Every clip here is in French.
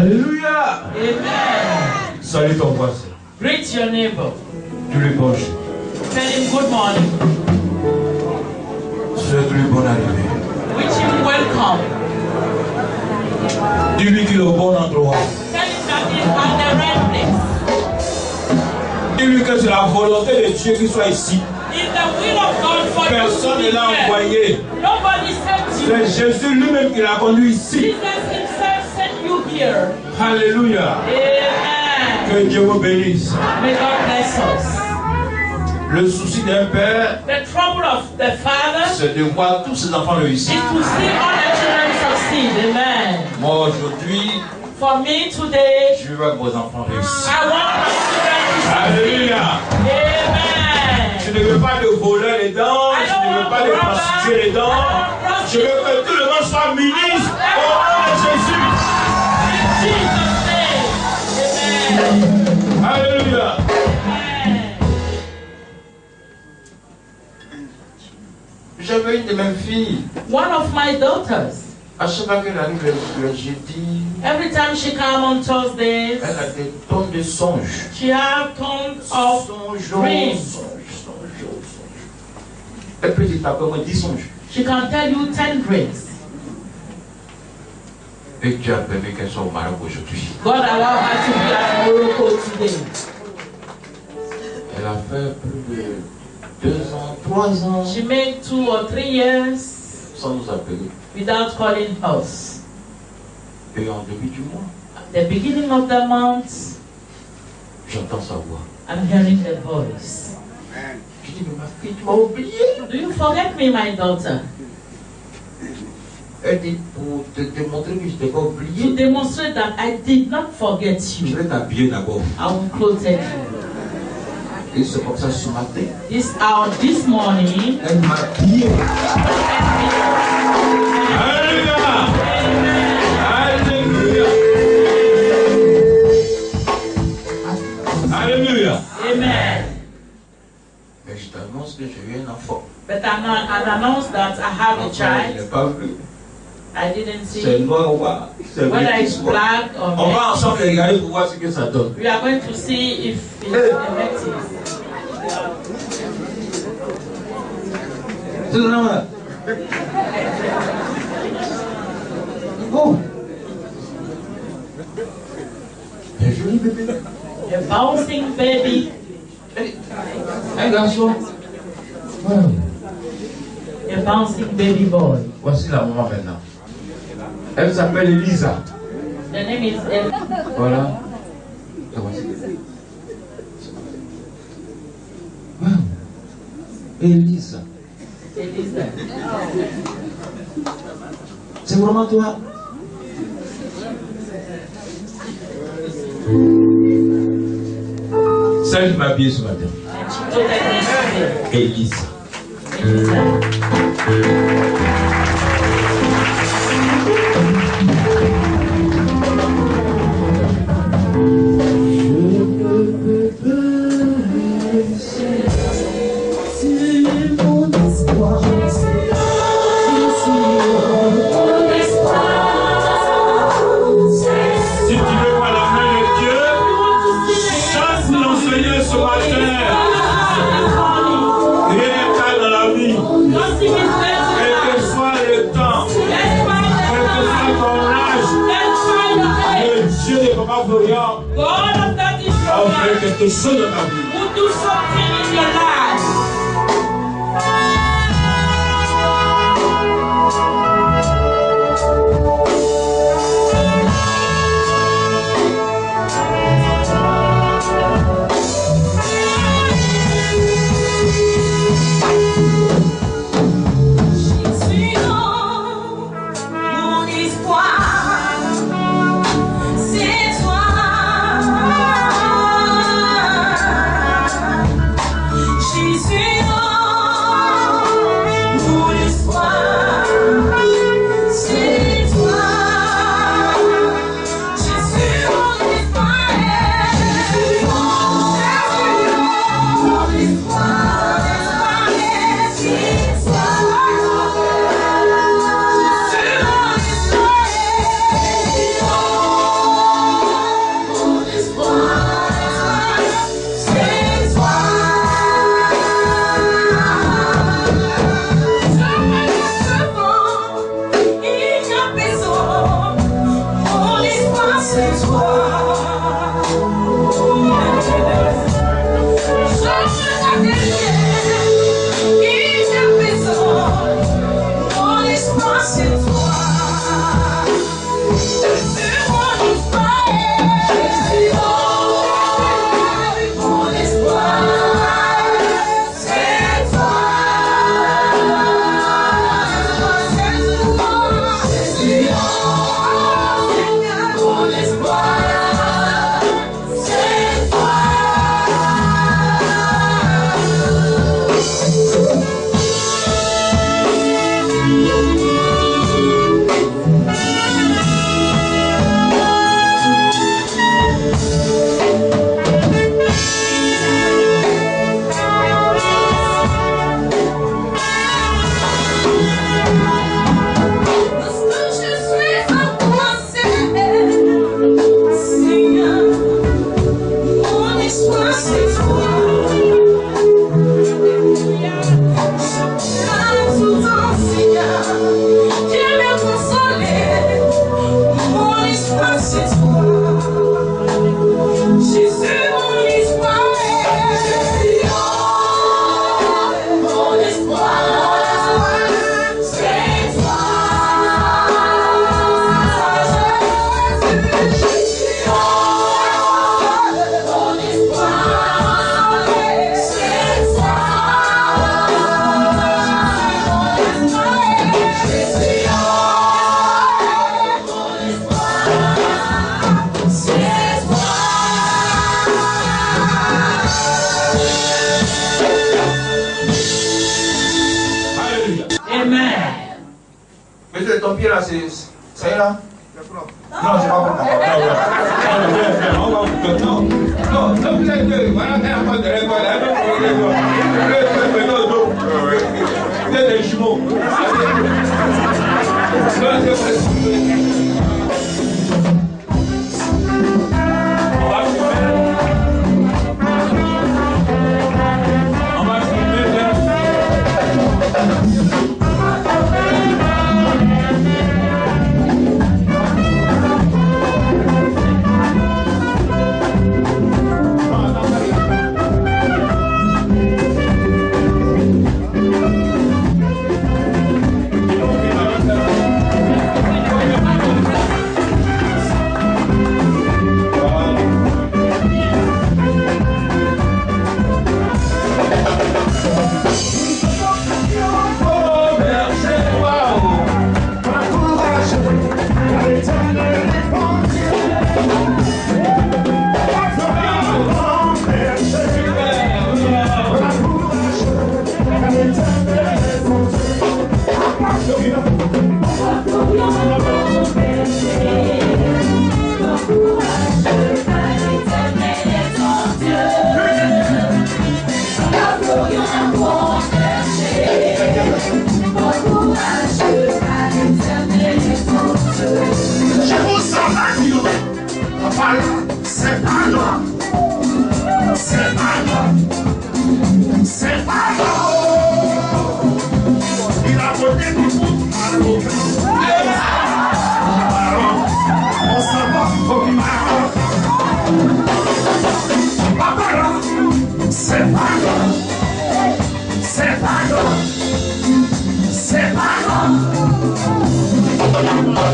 Alléluia. Amen. Salut ton voisin. Greet your neighbor. Tu lui bonjour. Tell him good morning. Souhaite-lui bonne arrivée. Wish him welcome. Dis-lui qu'il est au bon endroit. Tell him that he's at the right place. Dis-lui que c'est la volonté de Dieu qu'il soit ici. It's the will of God for Personne you ne to l'a be here. envoyé. Nobody sent you. C'est Jésus lui-même qui l'a conduit ici. Jesus himself sent you here. Alléluia. Amen. Que Dieu vous bénisse. May God bless us. Le souci d'un père, The trouble of the father c'est de voir tous ses enfants réussir. is to see all the children succeed. Amen. Moi aujourd'hui, For me today, je veux voir vos enfants réussir. I want my children to succeed. Alléluia. Amen. Je ne veux pas de voleurs les dents, je ne veux pas de prostituées les dents. Je veux que tout le monde soit ministre au nom de Jésus. In Jesus' name. Amen. Alléluia. J'avais une de mes filles. One of my daughters, À chaque fois qu'elle arrive le jeudi, every time she comes on Thursdays, elle a des tonnes de songes. she has tons of dreams. Elle peut t'appeler moins 10 songes. She can tell you 10 dreams. Et Dieu a permis qu'elle soit au Maroc aujourd'hui. God allowed her to be at Morocco today. Elle a fait plus de 2 ans, 3 ans She made 2 or 3 years sans nous appeler. without calling us. Et en début du mois, At the beginning of the month, j'entends sa voix. I'm hearing the voice. Je dis, mais ma fille, tu m'as oublié. Do you forget me, my daughter? Elle dit, pour te démontrer que je t'ai pas To oublié, demonstrate that I did not forget je you, vais t'habiller d'abord. I will clothe you. Et c'est comme ça ce matin. This morning, Elle m'a habillé. Alléluia. Alléluia. Alléluia. Amen. Mais je t'annonce que j'ai eu un enfant. But I announced that I have a L'enfant, je ne child. l'ai pas vu. I didn't see C'est it. noir ou pas. C'est Whether vrai. it's black or On va red. ensemble regarder pour voir ce que ça donne. We are going to see if it's effective. C'est là. Oh. Un joli bébé. A bouncing baby, Un garçon. Wow. a bouncing baby boy. Voici la maman maintenant. Elle s'appelle Elisa. The name is Voilà. Et voici. Wow. Elisa. Elisa. C'est vraiment toi. Celle qui m'a habillé ce matin. And she told us Elisa. Si tu veux voir la main de Dieu, chante l'enseigner ce matin. Rien n'est calme dans la vie. Quel que soit le temps, quel que soit ton âge, le Dieu de Papa Florian a fait quelque chose dans ta vie. Who do something in your life? Mon espoir, c'est toi. Jésus, mon espoir. c'est toi. Mon espoir c'est toi. C'est mon espoir. Mon espoir c'est toi. Mon espoir c'est toi. Mettez ton pied là, ça y est là? Non, c'est pas bon. Non, vous êtes deux. Voilà, vous êtes des jumeaux. On va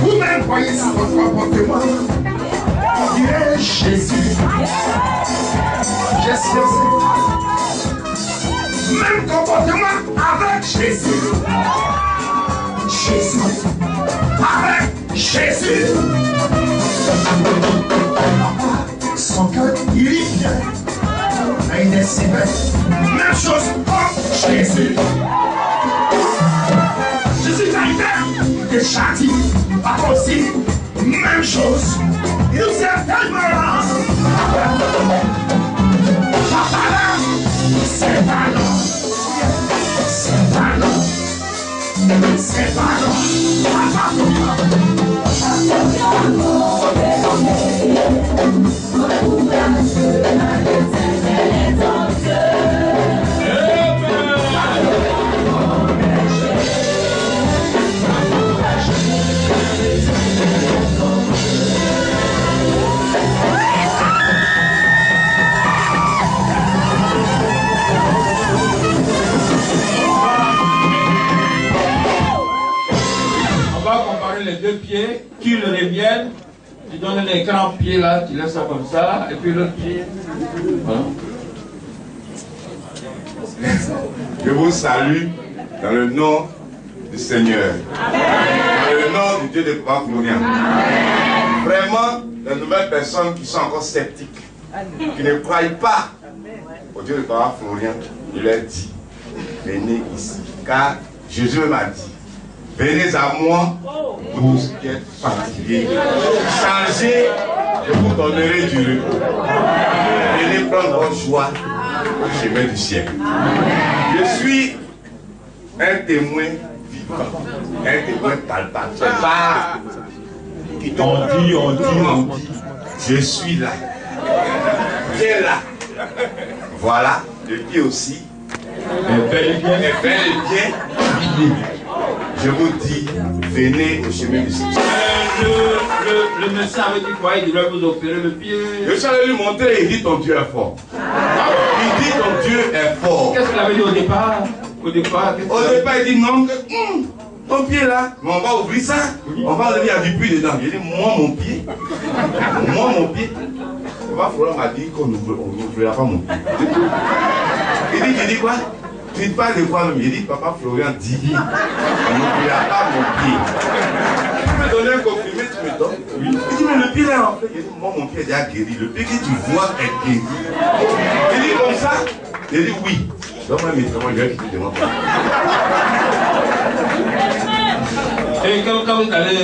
Vous-même croyez sur votre comportement. On dirait Jésus. Jésus. Même comportement avec Jésus. Jésus. Avec Jésus. Son cœur, il est bien. Mais il est sévère. Même chose comme Jésus. Jésus a été des châtis, pas aussi, même chose. Il s'est tellement là. Papa là, c'est pas là. C'est pas là. C'est pas là. Papa écran pied là, tu laisses ça comme ça, et puis l'autre pied. Voilà. Je vous salue dans le nom du Seigneur. Dans le nom du Dieu de Papa Florian. Vraiment, les nouvelles personnes qui sont encore sceptiques, qui ne croient pas au Dieu de Papa Florian, je leur dis, venez ici. Car Jésus m'a dit, venez à moi, vous tous qui êtes fatigués. Changez, je vous donnerai du repos. Venez prendre votre joie au chemin du ciel. Je suis un témoin vivant, un témoin palpable. C'est pas on dit, je suis là. Viens là. Voilà, le pied aussi. Et bel et bien, je vous dis, venez au chemin du ciel. Le médecin avait dit quoi? Il devait vous opérer le pied. Je suis allé lui montrer, il dit ton Dieu est fort. Il dit ton Dieu est fort. Qu'est-ce qu'il avait dit au départ? Au départ, il dit non, ton pied là, mais on va ouvrir ça, on va enlever du puits dedans. Il dit, moi mon pied, Papa Florian m'a dit qu'on n'ouvrira pas mon pied. Il dit quoi? Tu dis pas de quoi même. Il dit, Papa Florian dit, on n'ouvrira pas mon pied. Tu me donner un comprimé, tu me donnes? Oui. Il dit, mais le pied là, en fait, il dit, moi mon pied est déjà guéri. Le pied que tu vois est guéri. Il dit comme ça? Il dit, oui. Donc, moi, médicament, je vais quitter devant toi. Et quand vous allez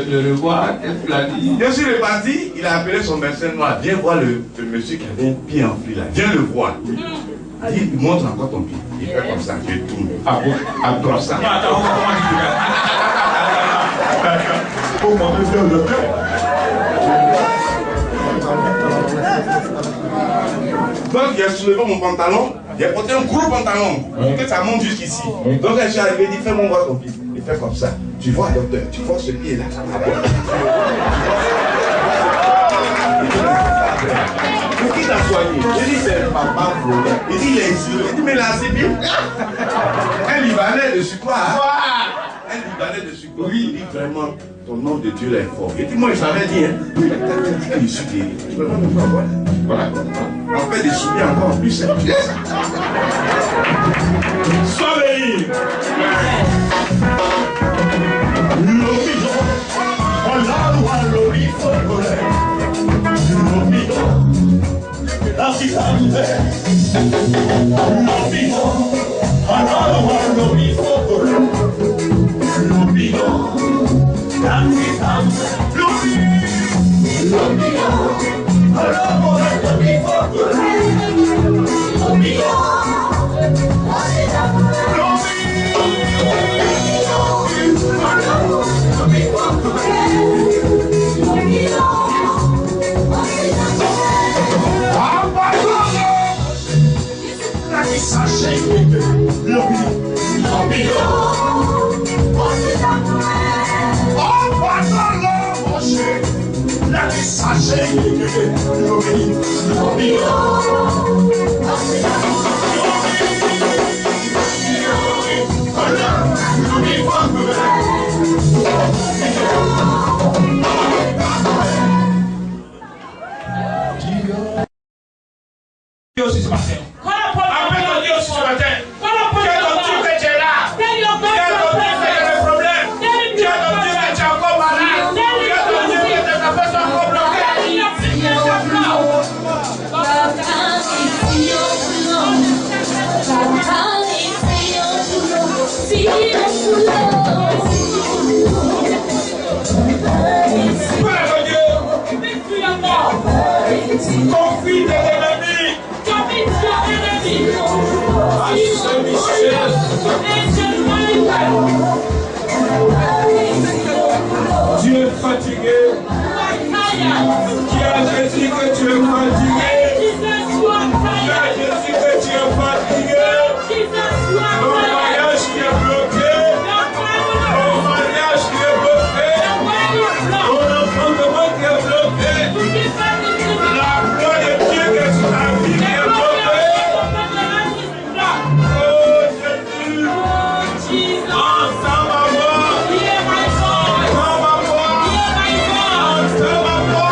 le revoir, qu'est-ce qu'il a dit? Je suis reparti, il a appelé son médecin noir. Viens voir le monsieur qui avait un pied enflé là. Viens le voir. Il dit, montre encore ton pied. Il fait comme ça, je tourne. À droite, ça. Attends, comment tu fais? Pour montrer le pied. Donc, j'ai soulevé mon pantalon. J'ai porté un gros pantalon pour que ça monte jusqu'ici. Donc, je suis arrivé, il dit, fais-moi voir ton pied. Il fait comme ça. Tu vois, docteur, tu vois ce pied là. Pour qui t'a soigné? Il dit, c'est Papa Florian. Il dit, les yeux. Il dit, mais là, c'est bien. Un Libanais de surcroît. Un Libanais de surcroît. Il dit, vraiment, ton nom de Dieu là est fort. Il dit, moi, je savais dire. Il dit que je suis guéri. Tu peux pas me voir, voilà. On fait des souliers encore plus. Sois béni. Dieu aussi ce matin. Appelle ton Dieu aussi ce matin. Tu as ton Dieu que tu es là. Tu as ton Dieu que tu as des problèmes. Tu as ton Dieu que tu es encore malade. Tu as ton Dieu que tes affaires sont encore bloquées. Confie tes ennemis. Ah, c'est Michel. Tu es fatigué. Tu as dit que tu es fatigué. Tu as dit que tu es fatigué. Ton mariage qui est bloqué. Ton mariage qui est bloqué. Ton enfantement qui est bloqué. La gloire de Dieu qui est sur ta vie qui est bloquée. Oh Jésus. Ensemble à moi. Ensemble à moi. Ensemble à moi.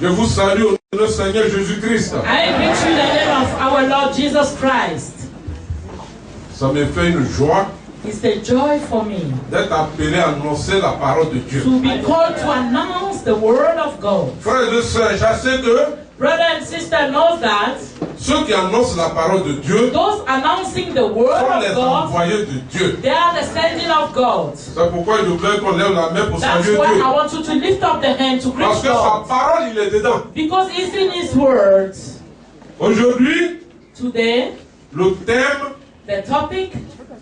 Je vous salue au nom de notre Seigneur Jésus-Christ. I greet you in the name of our Lord Jesus Christ. Ça me fait une joie It's a joy for me d'être appelé à annoncer la parole de Dieu. to be called to announce the word of God. Frères et sœurs, je sais que Brother and sister knows that ceux qui annoncent la parole de Dieu those announcing the word sont of les God, envoyés de Dieu. they are the sending of God. C'est pourquoi je voudrais qu'on lève la main pour That's saluer why Dieu. I want you to lift up the hand to Parce greet que sa God. parole, il est dedans. Because it's in His words. Aujourd'hui, Today, le thème, the topic,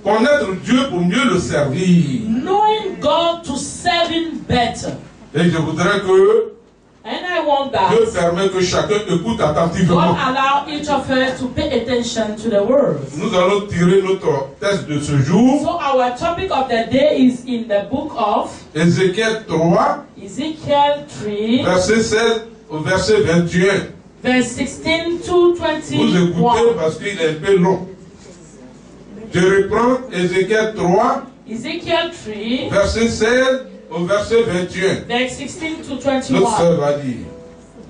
connaître Dieu pour mieux le servir. knowing God to serve Him better. Et je voudrais que And I want that Dieu permet que chacun écoute attentivement. God allow each of us to pay attention to the words. Nous allons tirer notre texte de ce jour, So our topic of the day is in the book of Ézéchiel 3, Ezekiel 3, verset 16 au verset 21. verse 16 to Vous écoutez 21. parce qu'il est un peu long. Je reprends Ézéchiel 3, Ezekiel 3, verset 16 au verset 21. verse 16 to Notre 21. sœur va dire.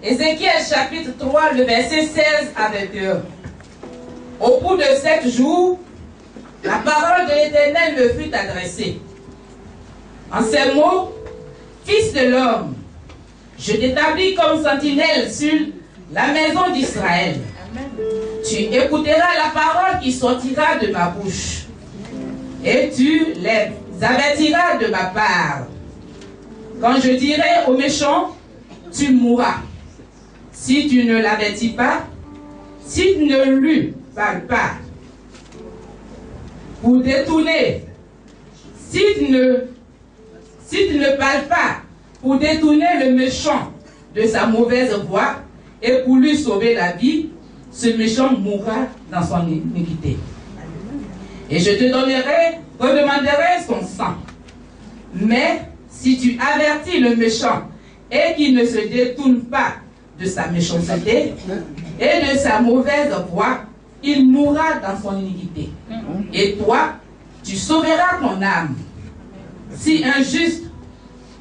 Ézéchiel chapitre 3, le verset 16 à 21. Au bout de 7 jours, la parole de l'Éternel me fut adressée. En ces mots, Fils de l'homme, je t'établis comme sentinelle sur la maison d'Israël. Tu écouteras la parole qui sortira de ma bouche, et tu les avertiras de ma part. Quand je dirai aux méchants, tu mourras. Si tu ne l'avertis pas, si tu ne lui parles pas, pour détourner, si tu ne parles pas, pour détourner le méchant de sa mauvaise voie et pour lui sauver la vie, ce méchant mourra dans son iniquité. Et je te redemanderai son sang. Mais si tu avertis le méchant et qu'il ne se détourne pas de sa méchanceté et de sa mauvaise voie, il mourra dans son iniquité. Et toi, tu sauveras ton âme. Si un juste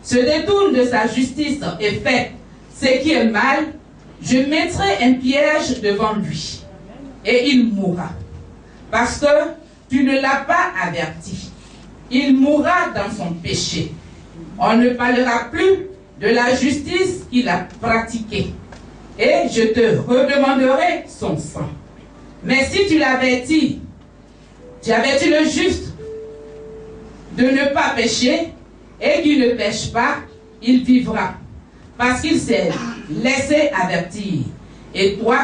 se détourne de sa justice et fait ce qui est mal, je mettrai un piège devant lui et il mourra. Parce que tu ne l'as pas averti. Il mourra dans son péché. On ne parlera plus de la justice qu'il a pratiquée. Et je te redemanderai son sang. Mais si tu l'avertis, tu avertis le juste de ne pas pécher et qu'il ne pêche pas, il vivra. Parce qu'il s'est laissé avertir. Et toi,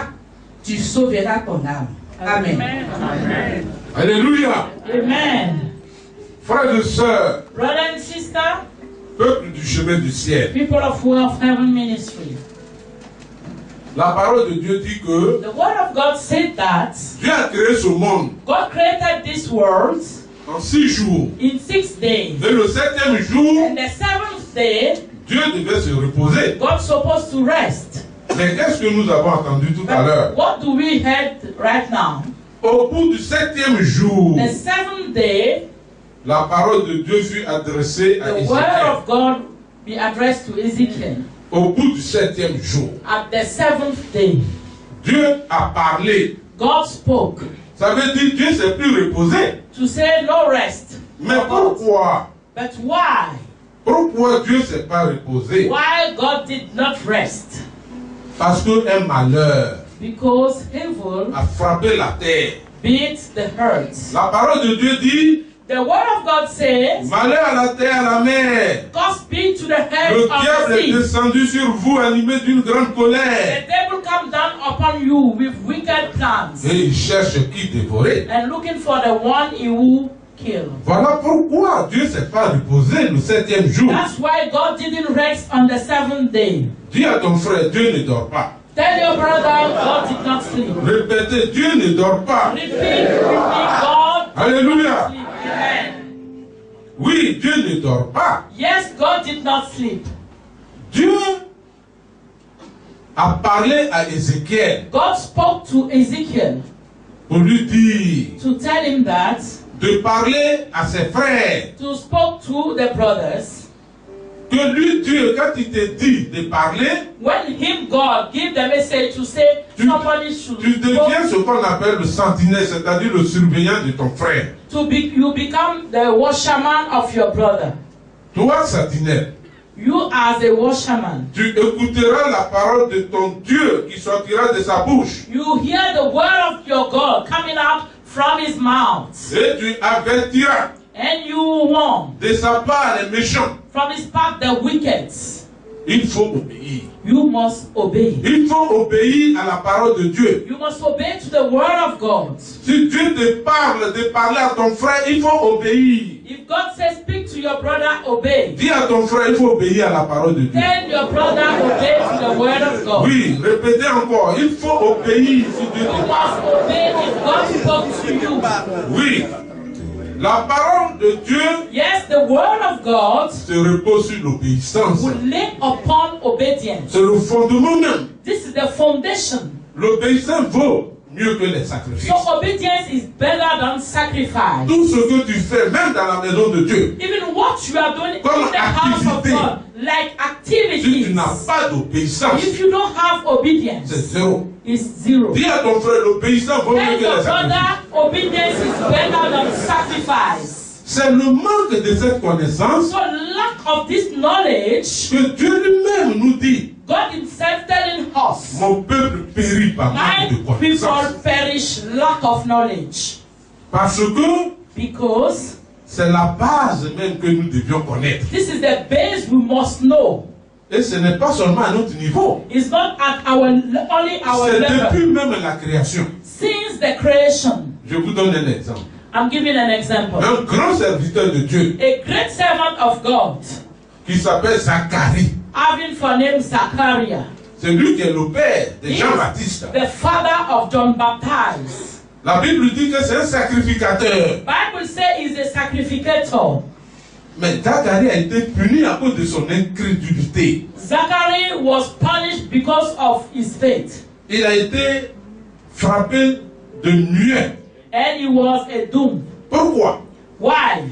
tu sauveras ton âme. Amen. Amen. Alléluia. Amen. Frères et sœurs, Brother and sister, peuple du chemin du ciel. people of Wealth Heaven Ministry, La parole de Dieu dit que the word of God said that Dieu a créé ce monde God created this world en 6 jours. in 6 days. Et le 7e jour, And the 7th day, Dieu devait se reposer. God's supposed to rest. Mais qu'est-ce que nous avons entendu tout à But l'heure? what do we heard right now? Au bout du 7e jour, The 7th day, la parole de Dieu fut adressée à the word Ézéchiel. of God be addressed to Ezekiel. Au bout du 7e jour, At the 7th day, Dieu a parlé. God spoke Ça veut dire que Dieu s'est plus reposé. to say no rest. Mais pourquoi? But why? Pourquoi Dieu ne s'est pas reposé? Why God did not rest? Parce qu'un malheur Because evil a frappé la terre. beat the hurt. La parole de Dieu dit, The word of God says, malheur à la terre, à la mer. God speak to the head Le of the diable est sea. descendu sur vous animé d'une grande The colère. devil come down upon you with wicked plans Et il cherche qui dévorer. and looking for the one he will kill. Voilà pourquoi Dieu ne s'est pas reposé le 7e jour. That's why God didn't rest on the 7th day. Dis à ton frère, Dieu ne dort pas. Tell your brother God did not sleep. Répétez, Dieu ne dort pas. Repeat, God Alléluia. did not sleep. Amen. Oui, Dieu ne dort pas. Yes, God did not sleep. Dieu a parlé à Ézéchiel God spoke to Ezekiel pour lui dire to tell him that, de parler à ses frères to spoke to the brothers, Que lui, Dieu, quand il te dit de parler, when him, God, give the message to say somebody should tu deviens ce qu'on appelle le sentinelle, c'est-à-dire le surveillant de ton frère. you become the washerman of your brother. Toi, sentinelle, You as a washerman. tu écouteras la parole de ton Dieu qui sortira de sa bouche. You hear the word of your God coming out from his mouth. Et tu avertiras And you warn de sa part les méchants. from his part the wicked. Il faut obéir. You must obey. Il faut obéir à la parole de Dieu. You must obey to the word of God. Si Dieu te parle de parler à ton frère, il faut obéir. If God says speak to your brother, obey. Dis à ton frère, il faut obéir à la parole de Dieu. Then your brother obey to the word of God. Oui, répétez encore, il faut obéir si Dieu You te must parle. obey if God spoke to you. Oui, la parole de Dieu Yes, the word of God se repose sur l'obéissance. will lay upon obedience. C'est le fondement même. This is the foundation. L'obéissance vaut mieux que les sacrifices. So obedience is better than sacrifice. Tout ce que tu fais, même dans la maison de Dieu, Even what you are doing Comme in the house of activité. God, like si tu activities, n'as pas d'obéissance, if you don't have obedience, c'est zéro. it's zero. Dis à ton frère, l'obéissance vaut mieux Tell que your les sacrifices. brother, obedience is better than sacrifice. C'est le manque de cette connaissance So lack of this knowledge, que Dieu lui-même nous dit. God himself telling us, Mon peuple périt par manque de my connaissance. people perish lack of knowledge. Parce que Because c'est la base même que nous devions connaître. this is the base we must know. Et ce n'est pas seulement à notre niveau. It's not at only our C'est level. depuis même la création. Since the creation, Je vous donne un exemple. I'm giving an example. Un grand serviteur de Dieu A great servant of God, qui s'appelle Zacharie. having for name Zachariah, C'est lui qui est le père de is Jean-Baptiste. the father of John Baptist. La Bible dit que c'est un sacrificateur. Bible says he's a sacrificator. Mais Zacharie a été puni à cause de son incrédulité. Zachary was punished because of his faith, Il a été frappé de nuée. and he was a doom. Pourquoi? Why?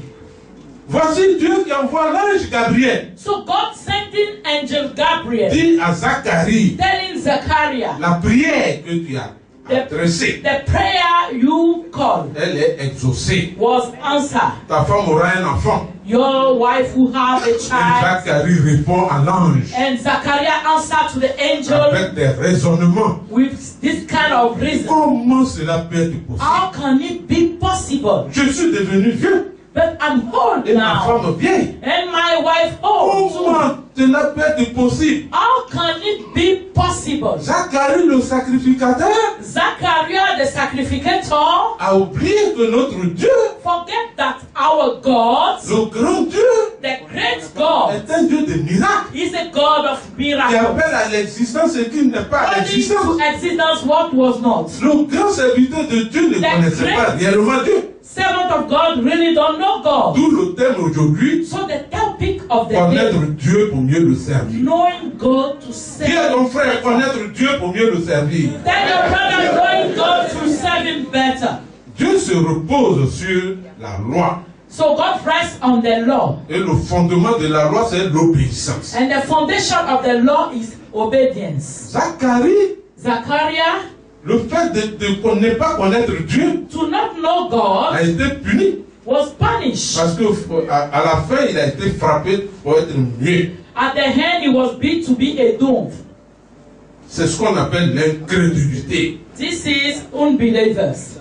Voici Dieu qui envoie l'ange Gabriel. So God sent in angel Gabriel, Dit à Zacharie, telling Zachariah, la prière que tu as adressée, the prayer you called elle est exaucée. was answered. Ta femme aura un enfant. Your wife will have a Et child. Zacharie répond à l'ange And Zachariah answered to the angel avec des raisonnements. with this kind of reason. Comment cela peut être possible? How can it be possible? Je suis devenu vieux But I'm old et ma now, femme vieille. and my wife old too. Comment cela peut être possible? How can it be possible? Zacharie le sacrificateur Zachariah the sacrificator a oublié que notre Dieu, forget that our God, le grand Dieu, the great God, est un Dieu de miracles. is a God of Qui miracles. appelle à l'existence ce qui n'est pas à Calling l'existence. to existence what was not. Le grand serviteur de Dieu ne connaissait pas réellement Dieu. Servant of God really don't know God. D'où le thème aujourd'hui, So the topic of the day, connaître Dieu pour mieux le servir. knowing God to Dis à ton serve. frère, connaître Dieu pour mieux le servir. Tell your brother knowing God to serve him better. Dieu se repose sur la loi. So God rests on the law. Et le fondement de la loi, c'est l'obéissance. And the foundation of the law is obedience. Zacharie, Zachariah, le fait de ne pas connaître Dieu, to not know God, a été puni. was punished. Parce qu'à la fin, il a été frappé pour être muet. At the end, he was beat to be a dove. C'est ce qu'on appelle l'incrédulité. This is unbelievers.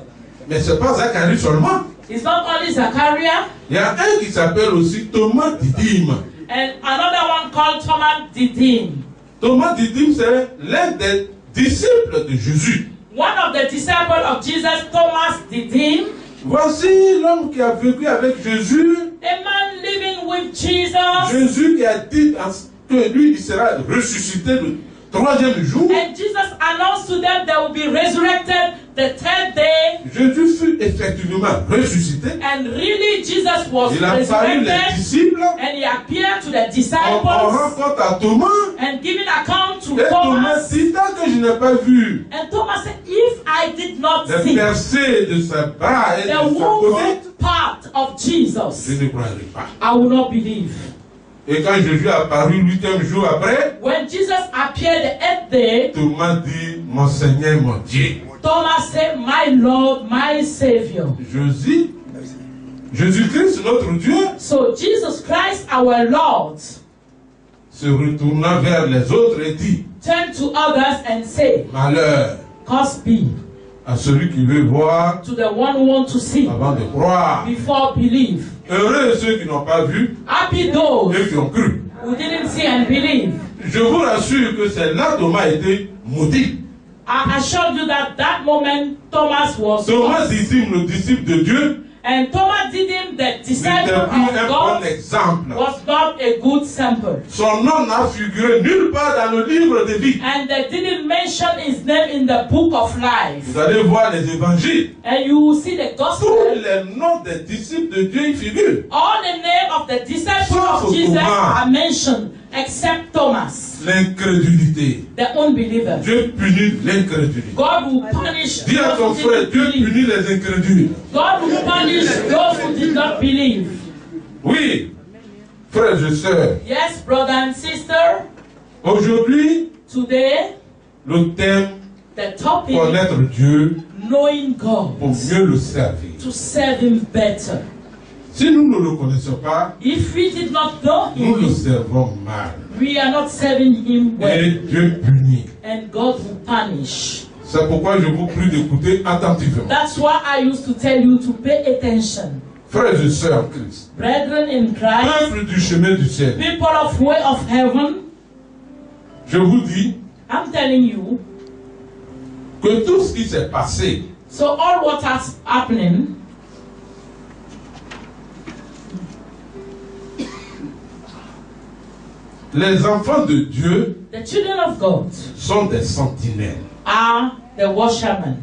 Mais ce n'est pas Zacharie seulement. It's not only Zachariah, Il y a un qui s'appelle aussi Thomas Didyme. and another one called Thomas Didyme. Thomas Didyme, c'est l'un des disciples de Jésus. One of the disciples of Jesus, Thomas Didyme, Voici l'homme qui a vécu avec Jésus. a man living with Jesus. Jésus qui a dit que lui, il sera ressuscité le troisième jour. And Jesus announced to them they will be resurrected the third day. Jésus fut effectivement ressuscité. And really, Jesus was Il a paru les resurrected. disciples. And he appeared to the On disciples rend compte à Thomas. and giving account to Et Thomas Thomas. dit, tant que je n'ai pas vu And Thomas said, if I did not les see percées de sa bras et de the sa côté, wounded part of je Jesus, ne croirai pas. I will not believe. Et quand Jésus est apparu 8e jour après, when Jesus appeared the 8th day, Thomas dit, mon Seigneur, mon Dieu. Thomas said, my Lord, my Savior. Jésus-Christ, notre Dieu, So Jesus Christ, our Lord, se retourna vers les autres et dit, turned to others and said, malheur Godspeed à celui qui veut voir to the one who wants to see avant de croire. before believe. Heureux ceux qui n'ont pas vu Happy those et qui ont cru. who didn't see and believe. Je vous rassure que c'est là Thomas a été maudit. I assure you that that moment Thomas was Thomas, lost. le disciple de Dieu, And Thomas didn't, the disciple n'était plus un of bon God, exemple. was not a good sample. Son nom n'a figuré nulle part dans le livre de vie. And they didn't mention his name in the book of life. Vous allez voir les évangiles. And you will see the Tous gospel. les noms des disciples de Dieu y figurent. All the name of the disciples Sauf of Jesus Thomas. are mentioned, except Thomas, L'incrédulité. the unbeliever. Dieu punit l'incrédulité. God will punish Dis à ton those who frère, didn't Dieu believe. punit les incrédules. God will punish those who did not believe. Oui, frères et sœurs, Yes, brother and sister, aujourd'hui, today le thème, the topic, connaître Dieu knowing God, pour mieux le servir. to serve Him better. Si nous ne le connaissons pas, If we did not know nous le Him, servons mal. we are not serving Him Et well, Dieu punit. and God will punish. C'est pourquoi je vous prie d'écouter attentivement. That's why I used to tell you to pay attention. Frères et sœurs en Christ, Brethren in Christ, peuple du chemin du ciel, people of way of heaven, je vous dis I'm telling you, que tout ce qui s'est passé so all what has happening, les enfants de Dieu the children of God sont des sentinelles. are the washermen.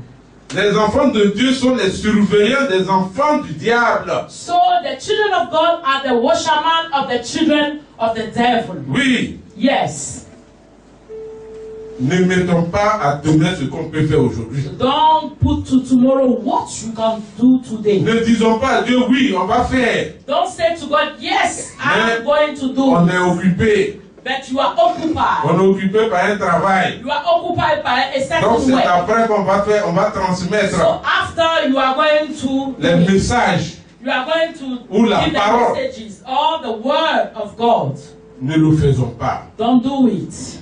Les enfants de Dieu sont les surveillants des enfants du diable. So the children of God are the washermen of the children of the devil. Oui, Yes. ne mettons pas à demain ce qu'on peut faire aujourd'hui. Don't put to tomorrow what you can do today. Ne disons pas à Dieu, oui, on va faire. Don't say to God, yes, I'm Mais going to do, on est occupé. but you are occupied. On est occupé par un travail. You are occupied by a Donc certain c'est way. après qu'on va faire, on va transmettre So after you are going to les messages. you are going to Ou la give the parole. messages or the word of God. Ne le faisons pas. Don't do it.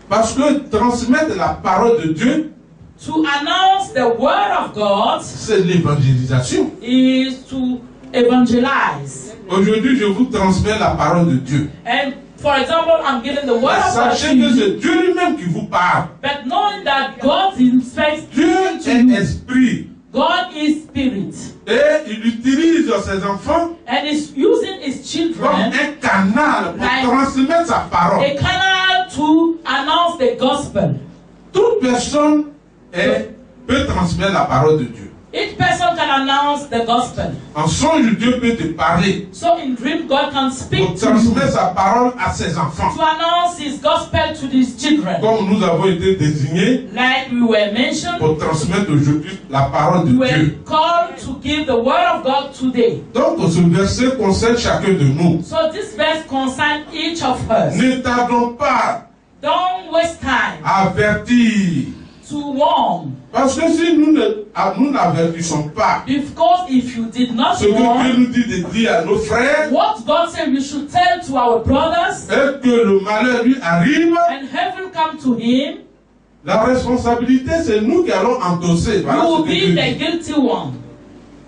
Parce que transmettre la parole de Dieu, To announce the word of God c'est l'évangélisation. is to evangelize. Aujourd'hui, je vous transmets la parole de Dieu. And for example, I'm giving the word of God to Sachez que you, c'est Dieu lui-même qui vous parle. but knowing that God Himself Dieu speaking to est you. esprit. God is spirit, Et il utilise ses enfants and is using His comme children un canal pour Right. transmettre sa parole. a canal to announce the gospel. Toute personne peut transmettre la parole de Dieu. Each person can announce the gospel. En songe, Dieu peut te parler So in dream, God can pour speak to you transmettre sa parole à ses enfants. to announce His gospel to His children. Comme nous avons été désignés Like we were mentioned, pour transmettre aujourd'hui la parole we de were Dieu. called to give the word of God today. Donc ce verset concerne chacun de nous. So this verse concerns each of us. Ne tardons pas Don't waste time à avertir. to warn. Parce que si nous n'avertissons pas Because if you did not ce que Dieu warn, nous dit de dire à nos frères, what God said we should tell to our brothers, et que le malheur lui arrive, and heaven come to him, la responsabilité c'est nous qui allons endosser. you Voilà ce will que be Dieu the dit. guilty one.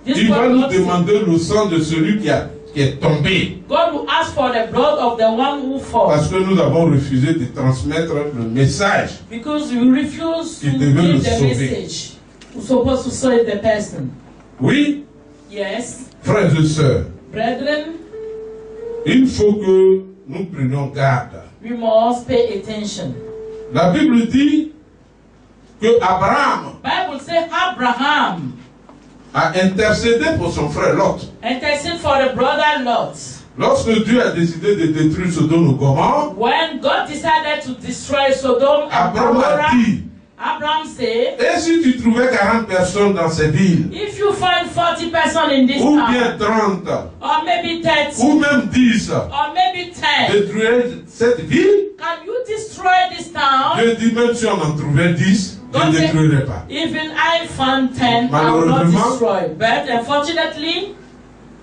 This Il va what nous God said. demander le sang de celui qui est tombé. God will ask for the blood of the one who falls. Parce que nous avons refusé de transmettre le message. Because you refuse to Il devait give le the sauver. message. You're supposed to save the person. Oui, Yes, frères et sœurs, brethren, il faut que nous prenions garde. we must pay attention. La Bible dit que Abraham Bible says Abraham a intercédé pour son frère Lot. interceded for the brother Lot. Lorsque Dieu a décidé de détruire Sodome et Gomorrhe, When God decided to destroy Sodom and Abraham a Gomorrah, dit, Abraham said, Et si tu trouvais 40 personnes dans ces villes, if you find 40 persons in this ou town, bien 30, or maybe 30, ou même 10, or maybe 10, détruire cette ville, can you destroy this town? je dis même si on en trouvait 10, je God ne said, détruirai pas. even I found 10, I will not Malheureusement, destroy. But unfortunately,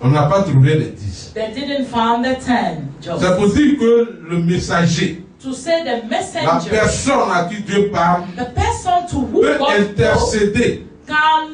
On n'a pas trouvé les 10. they didn't find the 10. C'est Joseph. pour dire que le messager, To say the la messenger, personne à qui Dieu parle, the person to whom peut God spoke, intercéder. can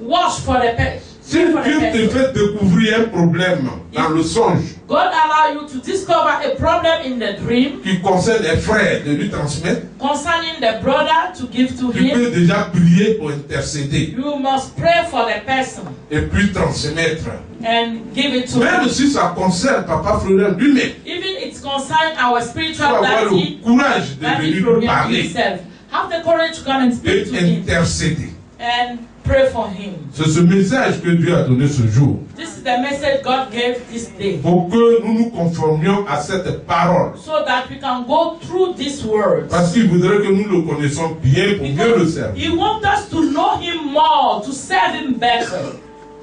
watch for the person. Si Dieu te fait découvrir un problème dans le songe God allow you to discover a problem in the dream qui concerne les frères, de lui transmettre, concerning the brother to give to tu peux him. déjà prier pour intercéder You must pray for the person et puis transmettre. and give it to Même him. si ça concerne Papa Florent lui-même, Even it concerns our tu spiritual vas avoir daddy, le courage de daddy venir lui Florian parler himself. Have the courage to come and speak to et him intercéder. and pray for him. C'est ce message que Dieu a donné ce jour This is the message God gave this day, pour que nous nous conformions à cette parole. so that we can go through this word. Parce qu'il voudrait que nous le connaissions bien pour mieux le Because servir. He wants us to know Him more, to serve Him better.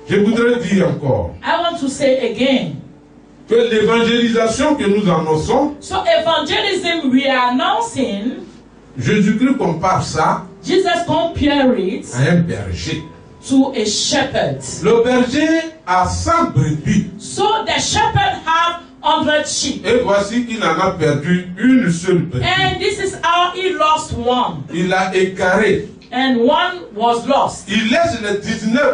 Je voudrais dire encore I want to say again, que l'évangélisation que nous annonçons, so evangelism we are announcing, Jésus-Christ compare ça Jesus compared it à un berger. to a shepherd. Le berger a 100 brebis So the shepherd have 100 sheep, et voici qu'il en a perdu une seule brebis. and this is how he lost one, Il a écaré. and one was lost. Il laisse les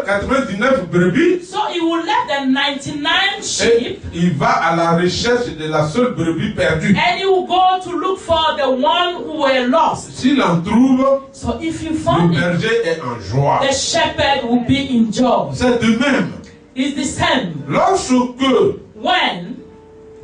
99 brebis So he will let the 99 et sheep, il va à la recherche de la seule brebis perdue. and he will go to look for the one who were lost. S'il en trouve, So if you le find it, berger est en joie. the shepherd will be in joy. C'est de même. It's the same. Lorsque When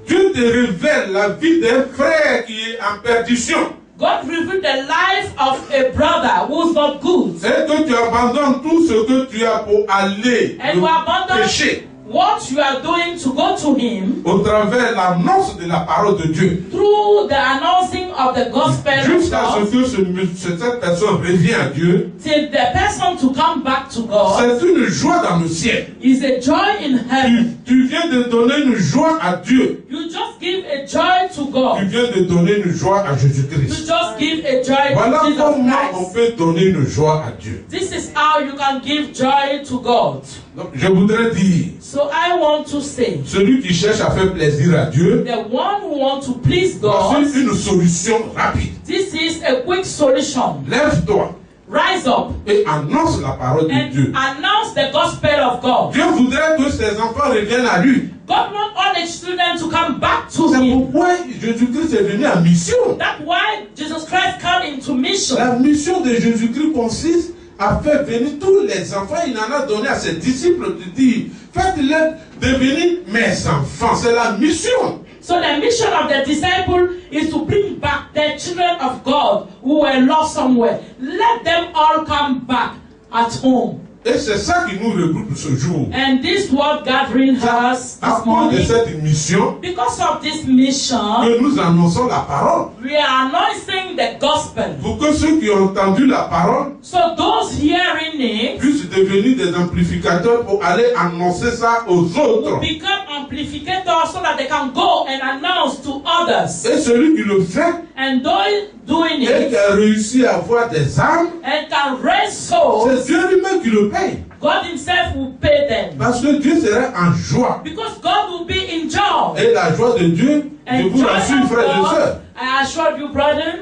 Dieu te révèle la vie d'un frère qui est en perdition God revealed the life of a brother who's not good, et que tu abandonnes tout ce que tu as pour aller and you abandon pécher what you are doing to go to him au travers l'annonce de la parole de Dieu through the announcing of the gospel of jusqu'à ce God, que cette personne revienne à Dieu. till the person to come back to God, C'est une joie dans le ciel. is a joy in heaven. Tu viens de donner une joie à Dieu. You just give a joy to Tu God. viens de donner une joie à You Jésus-Christ. just give a joy Voilà to Jesus comment on Christ. peut donner une joie à Dieu. This is how you can give joy to God. Donc, je voudrais dire, So I want to say, celui qui cherche à faire plaisir à Dieu, the one who wants to please God, voici une solution rapide. this is a quick solution. Lève-toi Rise up et annonce la parole de Dieu. and announce the gospel of God. Dieu voudrait que ses enfants reviennent à lui. God wants all the children to come back to C'est Him. pourquoi Jésus-Christ est venu en mission. That's why Jesus Christ came into mission. La mission de Jésus-Christ consiste à faire venir tous les enfants. Il en a donné à ses disciples de dire, faites-les devenir mes enfants. C'est la mission. So the mission of the disciple is to bring back the children of God who were lost somewhere. Let them all come back at home. Et c'est ça qui nous regroupe ce jour. And this word gathering us À this cause de morning, cette mission because of this mission, que nous annonçons la parole. we are announcing the gospel. Pour que ceux qui ont entendu la parole So those hearing it puissent devenir des amplificateurs pour aller annoncer ça aux will autres. become amplificators so that they can go and announce to others. Et celui qui le fait And those doing et qui it a réussi à avoir des âmes, and can raise souls, c'est Dieu lui-même qui le paye. God Himself will pay them. Parce que Dieu sera en joie. Because God will be in joy. Et la joie de Dieu, je And vous joy rassure, of frères et sœurs, God, I assure you, brethren,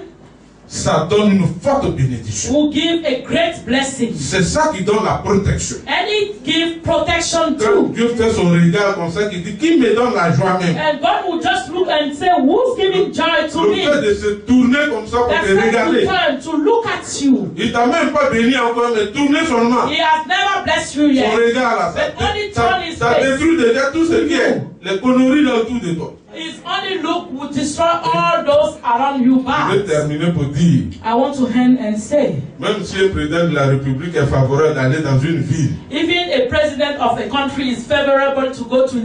ça donne une forte bénédiction. will give a great blessing. C'est ça qui donne la protection. And it gives protection Quand too. Dieu fait son regard comme ça, il dit, qui me donne la joie même? And God will just look and say, who's giving joy to Le me? fait de se tourner comme ça pour That's te when to regarder. turn to look at you. Il t'a même pas béni encore, mais tourner seulement. He has never blessed you Son yet. regard là, But only ça turn his ça face. détruit déjà tout ce qui est les conneries dans tout de toi. It's only look with destroy all those around you Je vais bad. terminer pour dire, I want to end and say, même si le président de la République est favorable d'aller dans une ville, even a president of a country is favorable to go to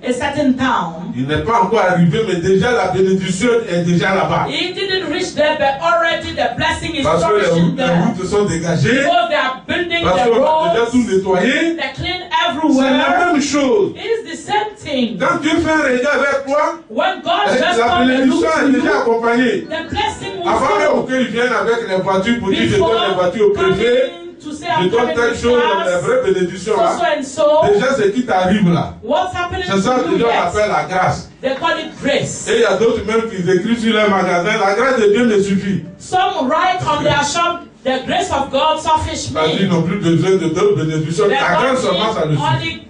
a certain town. il n'est pas encore arrivé, mais déjà la bénédiction est déjà là-bas. He didn't reach there, but already the blessing is Parce que les flourishing there. routes sont dégagées, Because they are building parce the qu'on a déjà roads, tout nettoyé. they clean C'est la everywhere. même chose. It is the same thing. Quand Dieu fait un regard avec toi, When God just la comes and bénédiction looks est to déjà you, accompagnée. the blessing will Avant même follow. qu'ils viennent avec les voitures pour dire je donne les Before voitures au préfet, coming to say je I'm donne coming telle to chose, la class, vraie bénédiction so là. and so, Déjà ce qui t'arrive là, what's happening c'est ça to que you Dieu next? appelle la grâce. They call it grace. Et il y a d'autres même qui écrivent sur leur magasin, la grâce de Dieu me suffit. Some write on their shop, the grace of God suffices Parce qu'ils me. n'ont plus besoin de d'autres bénédictions. They La grâce don't seulement ça le need suffit. only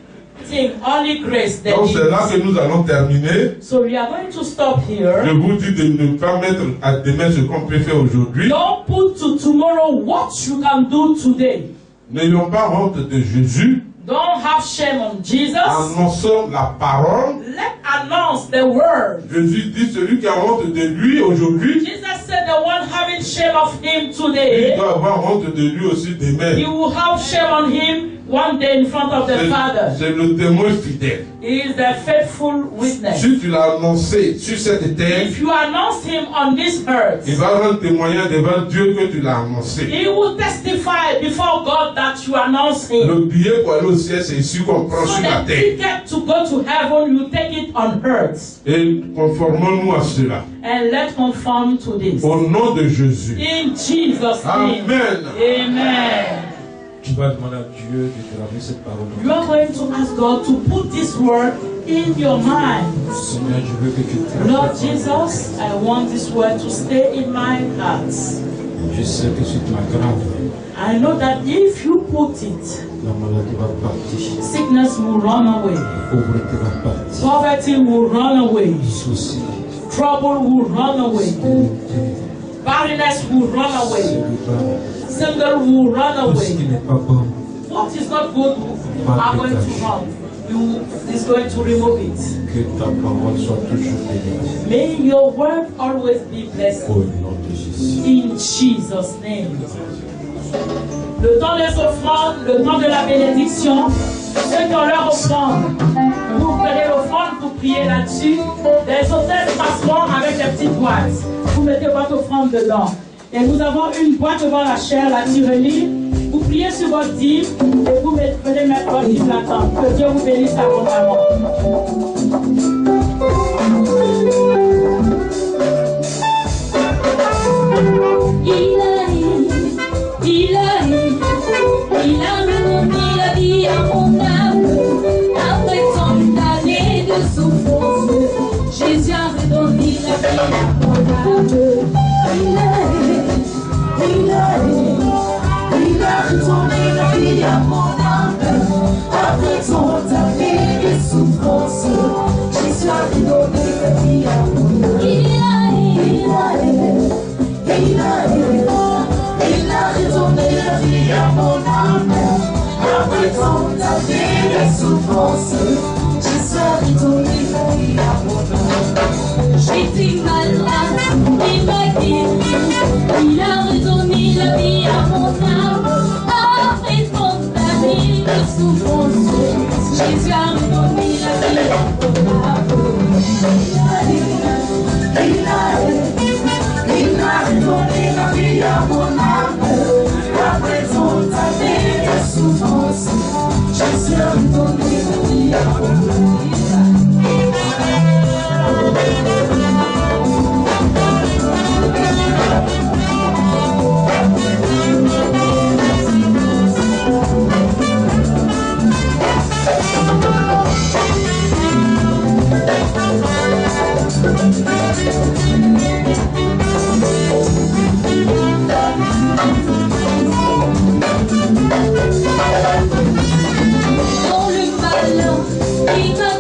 thing, only grace. They Donc c'est là need. que nous allons terminer. So we are going to stop Je here. vous dis de ne pas mettre à demain ce qu'on peut faire aujourd'hui. Don't put to tomorrow what you can do today. N'ayons pas honte de Jésus. Don't have shame on Jesus. Annonçons la parole. Let announce the word. Jésus dit celui qui a honte de lui aujourd'hui, Jesus said the one having shame of him il today, doit avoir honte de lui aussi demain. he will have shame on him one day in front of the Father. C'est le témoin fidèle. He is the faithful witness. Si tu l'as annoncé sur cette terre, If you announce him on this earth, il va rendre témoignage devant Dieu que tu l'as annoncé. he will testify before God that you announce him. Le billet pour aller au ciel, c'est ici qu'on prend So sur la the terre. ticket to go to heaven, you take it on earth. Et conformons-nous à cela. And let's conform to this. Au nom de Jésus. In Jesus' name. Amen. Amen. Tu vas demander à Dieu de graver cette parole. You are going to ask God to put this word in your mind. Seigneur, je veux que tu graves Lord cette parole. Jesus, I want this word to stay in my heart. Je sais que si tu la graves, I know that if you put it, la maladie va partir, sickness will run away, la pauvreté va partir, poverty will run away, souci, trouble will run away, barrenness will run away, célibat, single will run tout ce qui away. n'est pas bon, What is not good are going to run. You is going to remove it. que ta parole soit toujours bénie. May your word always be blessed. Au nom de Jésus. In Jesus' name. Le temps des offrandes, le temps de la bénédiction, ceux qui ont leur offrande, vous prenez l'offrande pour prier là-dessus. Les hôtels passeront avec les petites boîtes. Vous mettez votre offrande dedans. Et nous avons une boîte devant la chair, la tirelire. Vous priez sur votre dîme et vous venez mettre votre dîme là-dedans. Que Dieu vous bénisse abondamment. Il a redonné la vie à mon âme. Après tant d'années de souffrance, Jésus a redonné la vie à mon âme. Il a redonné la vie à mon âme. Après tant d'années de souffrance, Jésus a redonné la vie à mon âme. Il a redonné la vie à mon âme. Après tant d'années de souffrance, Jésus a redonné la vie à mon âme. J'étais malade, il m'a guéri. Il a redonné la vie à mon âme. Après tant d'années de souffrance, Jésus a redonné la vie à mon âme. Il a redonné la vie à mon âme. Après tant d'années de souffrance, Jésus a redonné la vie à mon âme. Dans le malin, il m'a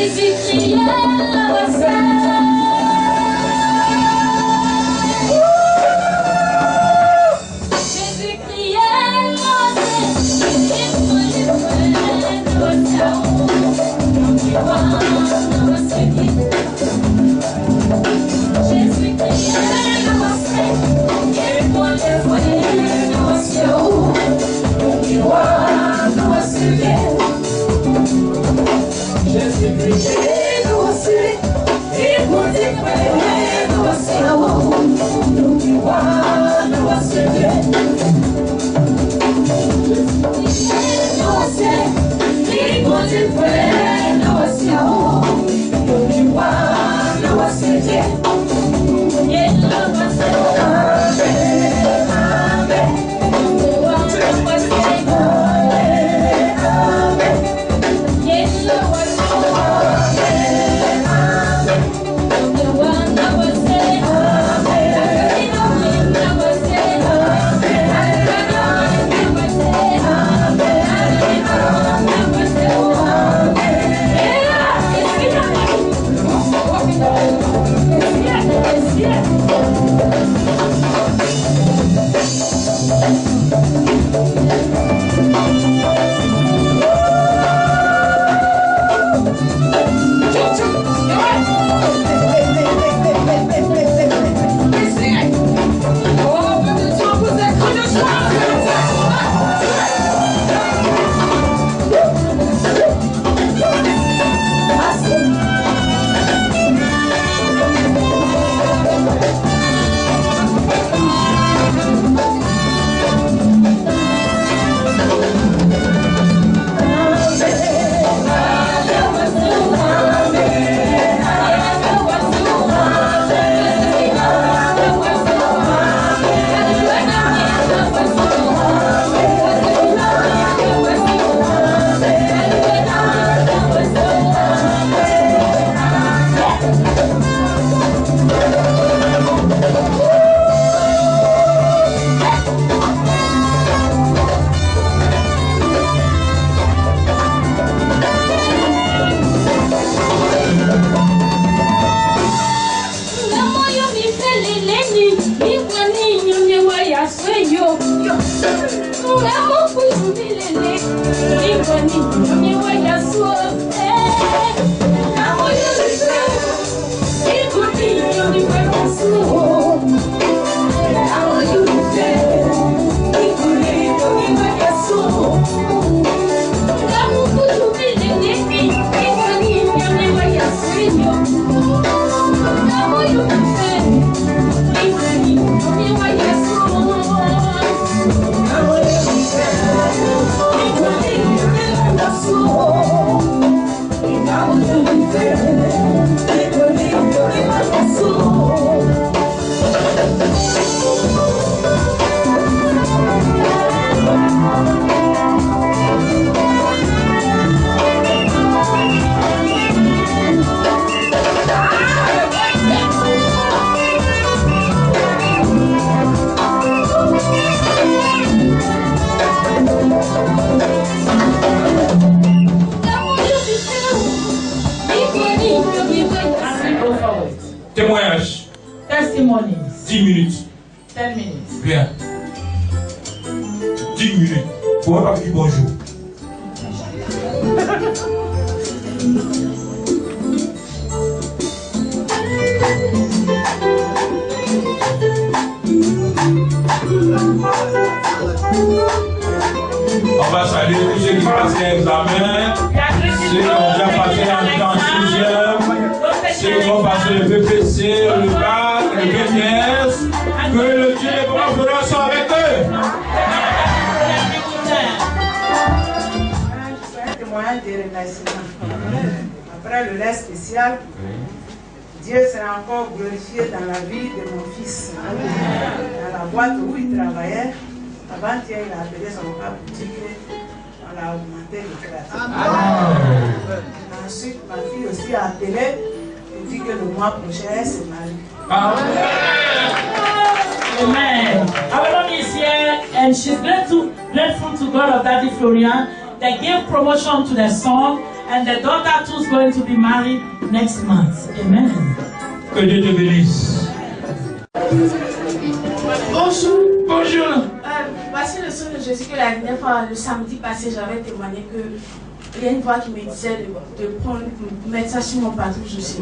Jésus criait le ciel. Jésus criait le ciel. Il prenait le ciel. Tu vois le ciel. Jésus criait le ciel. Il prenait le ciel. Tu vois le ciel. Jésus Christ nous aussi, et pour déclarer nous aussi, nous qui voyons nous aussi. Jésus Christ nous aussi, et pour déclarer nous aussi, nous qui voyons nous aussi. Et nous aussi, amen, amen. Nous aussi, Témoignage. Testimonies. 10 minutes. 10 minutes. Bien. 10 minutes. Pour moi, pas dire bonjour. On va saluer tous ceux qui passent l'examen, ceux qui ont déjà passé en 6e, ceux qui vont passer le BPC, le BAC, le BTS. Que le Dieu des grands soit avec eux. Un témoignage de remerciement. Après le lait spécial, Dieu sera encore glorifié dans la vie de mon fils. Dans la boîte où il travaillait, avant-hier, il a appelé son papa pour dire qu'on a augmenté le grade. Ensuite, ma fille aussi a appelé pour dire que le mois prochain, elle se marie. Amen. Our mom is here and she's grateful to God of Daddy Florian they give promotion to their son, and their daughter too is going to be married next month. Amen. Que Dieu te bénisse. Bonjour. Bonjour. Voici le son de Jésus que la dernière fois, le samedi passé, j'avais témoigné que il y a une voix qui me disait de mettre ça sur mon patron, je sais.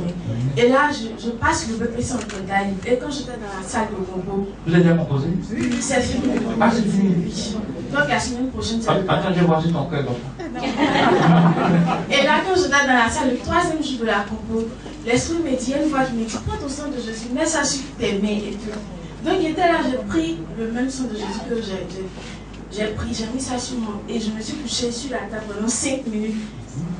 Et là, je passe le BPC en Total. Et quand j'étais dans la salle de compo, Vous avez déjà composé? Oui, c'est fini. Ah, c'est fini. Oui. Donc la semaine prochaine, c'est Attends, je vais voir sur ton cœur. Et là, quand j'étais dans la salle, le troisième jour de la compo, l'esprit me dit, il y a une voix qui me dit, prends ton sang de Jésus, mets ça sur tes mains et tout. Donc il était là, j'ai pris le même sang de Jésus que j'ai pris, j'ai mis ça sur moi et je me suis couchée sur la table pendant 5 minutes.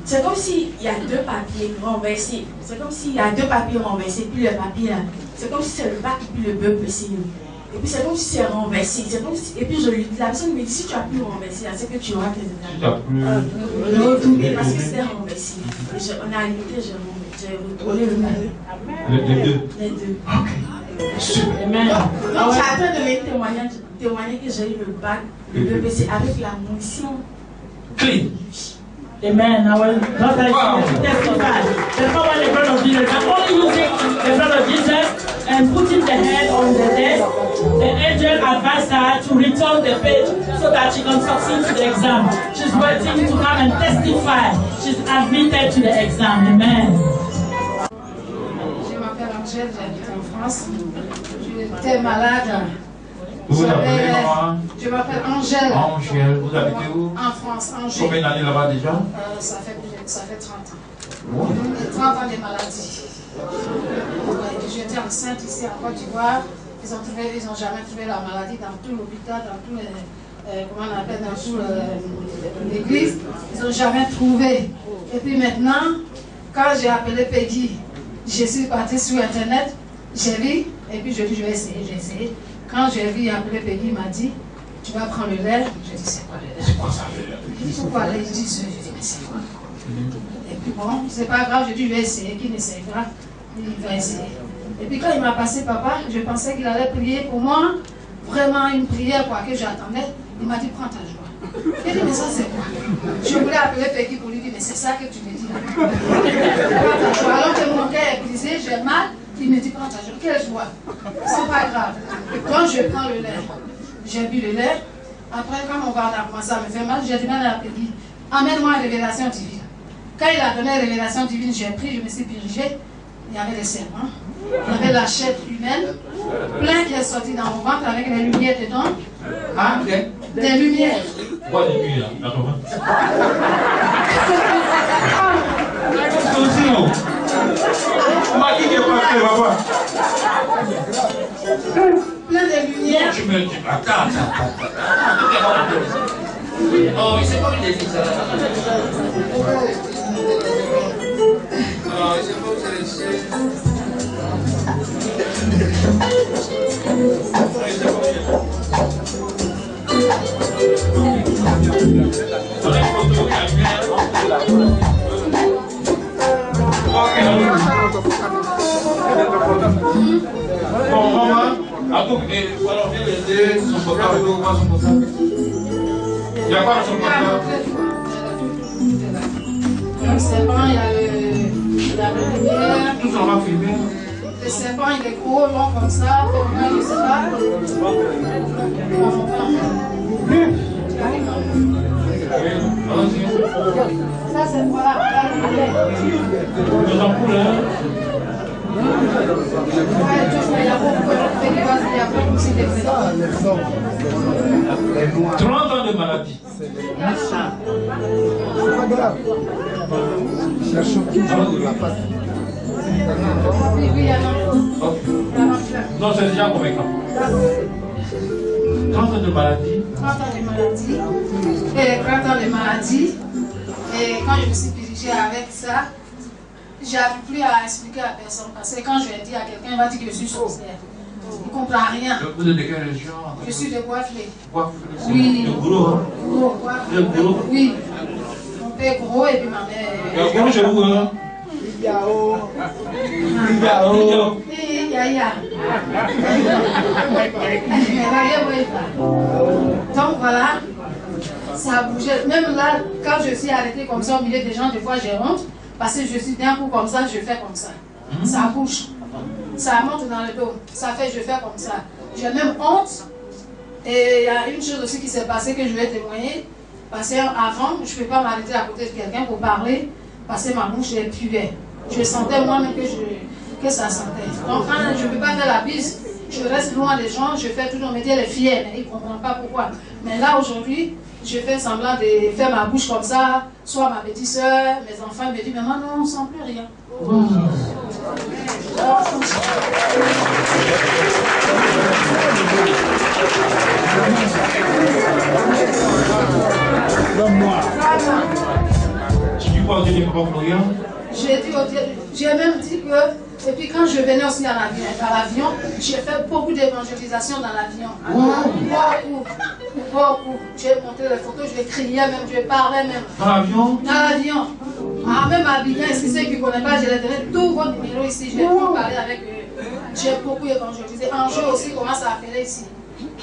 C'est comme s'il y a 2 papiers renversés. C'est comme s'il y a 2 papiers renversés, puis le papier là. C'est comme si c'est le bac et puis le bœuf baissé. Et puis c'est comme si c'est renversé. Comme si, et puis je lui dis, la personne me dit, si tu as pu renverser, c'est que tu auras tes états. Retourner parce que c'était renversé. On a limité, j'ai retourné le bac. Les deux. Les deux. Ok. Amen. Donc j'attends de mes témoigner que j'ai eu le bac, le BPC avec la munition. Clean. Amen. Our daughter is going to testify. The power and the blood of Jesus. I'm only using the blood of Jesus and putting the head on the desk. The angel advised her to return the page so that she can succeed to the exam. She's waiting to come and testify. She's admitted to the exam. Amen. Je m'appelle Angèle, j'habite en France. J'étais malade. Vous appelez comment? Je m'appelle Angèle. Angèle, vous habitez où? En France, Angèle. Combien d'années là-bas déjà? Ça fait 30 ans. 30 ans de maladie. J'étais enceinte ici en Côte d'Ivoire. Ils n'ont jamais trouvé la maladie dans tout l'hôpital, dans tout comment on appelle, dans toute l'église. Ils n'ont jamais trouvé. Et puis maintenant, quand j'ai appelé Peggy, je suis partie sur Internet, j'ai vu, et puis je dis, je vais essayer, j'ai essayé. Quand j'ai vu appeler Peggy, il m'a dit, tu vas prendre le lait. Je dis, c'est quoi le lait? C'est quoi ça, le lait? Il dit, pourquoi le lait? Je dis, mais c'est quoi? Et puis bon, c'est pas grave, je dis, je vais essayer. Qui n'essayera, il va essayer. Et puis quand il m'a passé papa, je pensais qu'il allait prier pour moi, vraiment une prière quoi, que j'attendais. Il m'a dit, prends ta joie. J'ai dit, mais ça c'est quoi? Je voulais appeler Peggy pour lui dire, mais c'est ça que tu me dis. Prends ta joie. Alors que mon cœur est brisé, j'ai mal. Il me dit, prends ta joie. Quelle joie. C'est pas grave. Donc je prends le lait. J'ai bu le lait. Après, quand mon ventre a commencé à me faire mal, j'ai demandé à Peggy, amène-moi une révélation divine. Quand il a donné une révélation divine, j'ai pris, je me suis dirigée. Il y avait des serpents. Il y avait la chair humaine, plein qui est sorti dans mon ventre avec les lumières dedans. Ah, ok. Des lumières. Quoi des lumières là? Attends. C'est aussi non. On m'a dit qu'il n'y a pas de voir. Plein de lumières. Tu me dis, attends. Oh, mais c'est pas une église ça. Non, c'est pas où c'est laissé. Bon, maman, alors viens l'aider, son portable, son portable. Il y a quoi dans son portable? Le serpent, il y a le lumière. Tout ça va filmer. Le serpent, il est gros, long comme ça. Je ne sais pas. Ça, c'est voilà. Nous en couleur. 30 ans de maladie. C'est pas grave. Cherchons toujours de la passe. Non, c'est déjà convaincant. 30 ans de maladie. 30 ans de maladie. Et 30 ans de maladie. Et quand je me suis dirigée avec ça, j'arrive plus à expliquer à personne. Parce que quand je vais dire à quelqu'un, il va dire que je suis sorcière. Il ne comprend rien. Vous êtes de quelle région? Je suis de Bois-Flé. Bois-Flé. Oui. De Gros. Gros. De Gros. Oui. Mon père gros et puis ma mère. Gros chez vous, hein? Yao. Donc voilà, ça bougeait. Même là, quand je suis arrêtée comme ça au milieu des gens, des fois j'ai honte. Parce que je suis d'un coup comme ça, je fais comme ça. Ça bouge. Ça monte dans le dos. Ça fait, je fais comme ça. J'ai même honte. Et il y a une chose aussi qui s'est passée que je vais témoigner. Parce qu'avant, je ne peux pas m'arrêter à côté de quelqu'un pour parler. Parce que ma bouche est puée. Je sentais moi-même que ça sentait. Donc quand je ne peux pas faire la bise, je reste loin des gens. Je fais toujours me dire les fiers, mais ils ne comprennent pas pourquoi. Mais là, aujourd'hui, je fais semblant de faire ma bouche comme ça. Soit ma petite soeur, mes enfants me disent, maman, non, on ne sent plus rien. Donne-moi. Tu dis quoi au Dieu des papas Florian? J'ai même dit que, et puis quand je venais aussi à l'avion, j'ai fait beaucoup d'évangélisation dans l'avion. Beaucoup. J'ai montré les photos, je criais même, je parlais même. Dans l'avion? Dans l'avion. Ah, même à Bignan, si ceux qui ne connaissent pas, je leur donné tout votre numéro ici, j'ai pu parler avec eux. J'ai beaucoup évangélisé. Angers aussi commence à appeler ici.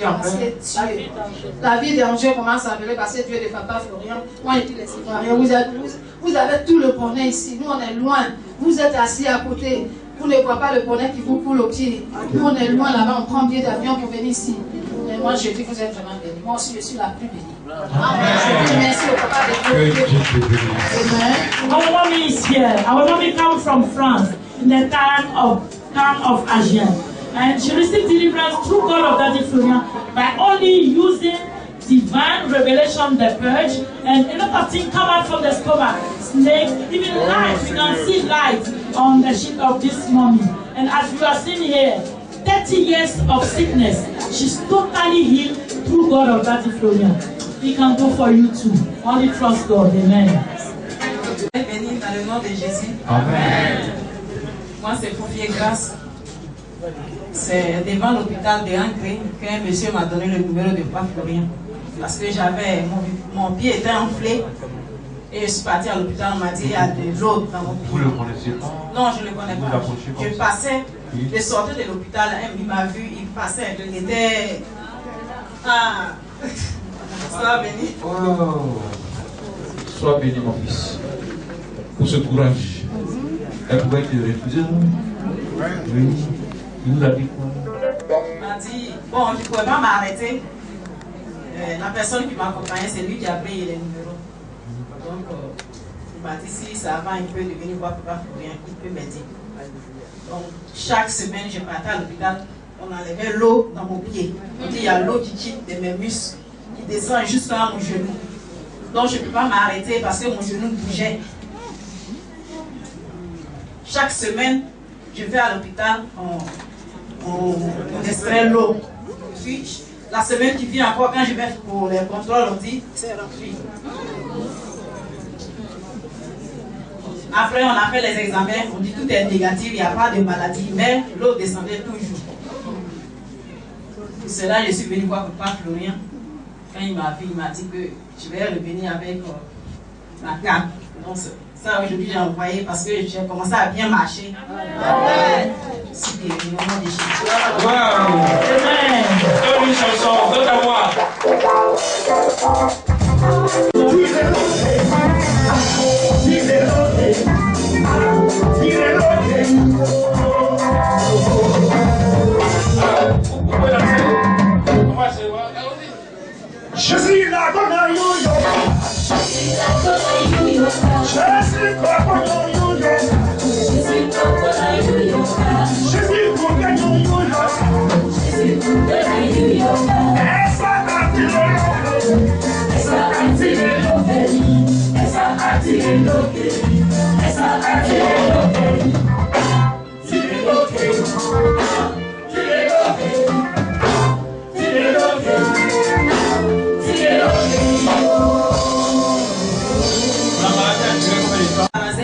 Parce que Dieu, la vie d'Angers commence à appeler parce que Dieu de Papa Florian, moi et tous les citoyens, vous avez tout le bonheur ici. Nous on est loin. Vous êtes assis à côté. Vous ne voyez pas le bonheur qui vous coule au pied. Nous on est loin là-bas, on prend un billet d'avion pour venir ici. Mais moi je dis que vous êtes vraiment bénis. Moi aussi je suis la plus bénie. Je dis merci au Papa de Dieu. Our mommy is here. Our mommy comes from France in the time of Agen. And she received deliverance through God of Daddy Florian by only using divine revelation, the purge, and a lot of things come out from the stomach. Snakes, even light. We can see light on the sheet of this mommy. And as you are seeing here, 30 years of sickness, she's totally healed through God of Daddy Florian. He can do for you too. Only trust God. Amen. Béni dans le nom de Jésus. Amen. Moi, c'est Foufier Grâce. C'est devant l'hôpital de Ancré qu'un monsieur m'a donné le numéro de Papa Florian. Parce que mon pied était enflé. Et je suis partie à l'hôpital, on m'a dit il y a de l'eau dans mon pied. Vous le connaissez pas? Non, je ne le connais pas. Je passais, je sortais de l'hôpital, il m'a vu, il passait, il était. Ah, sois béni. Oh. Sois béni, mon fils, pour ce courage. Elle pouvait te refuser, non? Oui. Il nous a dit quoi? Il m'a dit, bon, je ne pouvais pas m'arrêter. La personne qui m'accompagnait, c'est lui qui a payé les numéros. Donc, il m'a dit, si ça va, il peut devenir voir Papa Florian, il peut m'aider. Donc, chaque semaine, je partais à l'hôpital, on enlevait l'eau dans mon pied. On dit, il y a l'eau qui quitte de mes muscles, qui descend jusqu'à mon genou. Donc, je ne peux pas m'arrêter parce que mon genou bougeait. Chaque semaine, je vais à l'hôpital, on extrait l'eau. Puis, la semaine qui vient encore, quand je vais pour les contrôles, on dit, c'est rempli. Après, on a fait les examens, on dit tout est négatif, il n'y a pas de maladie, mais l'eau descendait toujours. Pour cela, je suis venu voir Papa Florian. Quand il m'a vu, il m'a dit que je vais revenir avec ma carte. Donc, ça, aujourd'hui, j'ai envoyé parce que j'ai commencé à bien marcher. C'est des moments de Jésus. Waouh! Donne une chanson, donne à moi. Je suis là comme un yo-yo. Je suis là comme un yo-yo. Je suis comme un yo-yo. Je suis comme un yo-yo. Je suis comme un yo-yo. Je suis comme un yo-yo. Essa atire l'oke. Essa atire l'oke. Essa atire l'oke. Essa atire l'oke. Tire l'oke. Tire l'oke. Tire l'oke.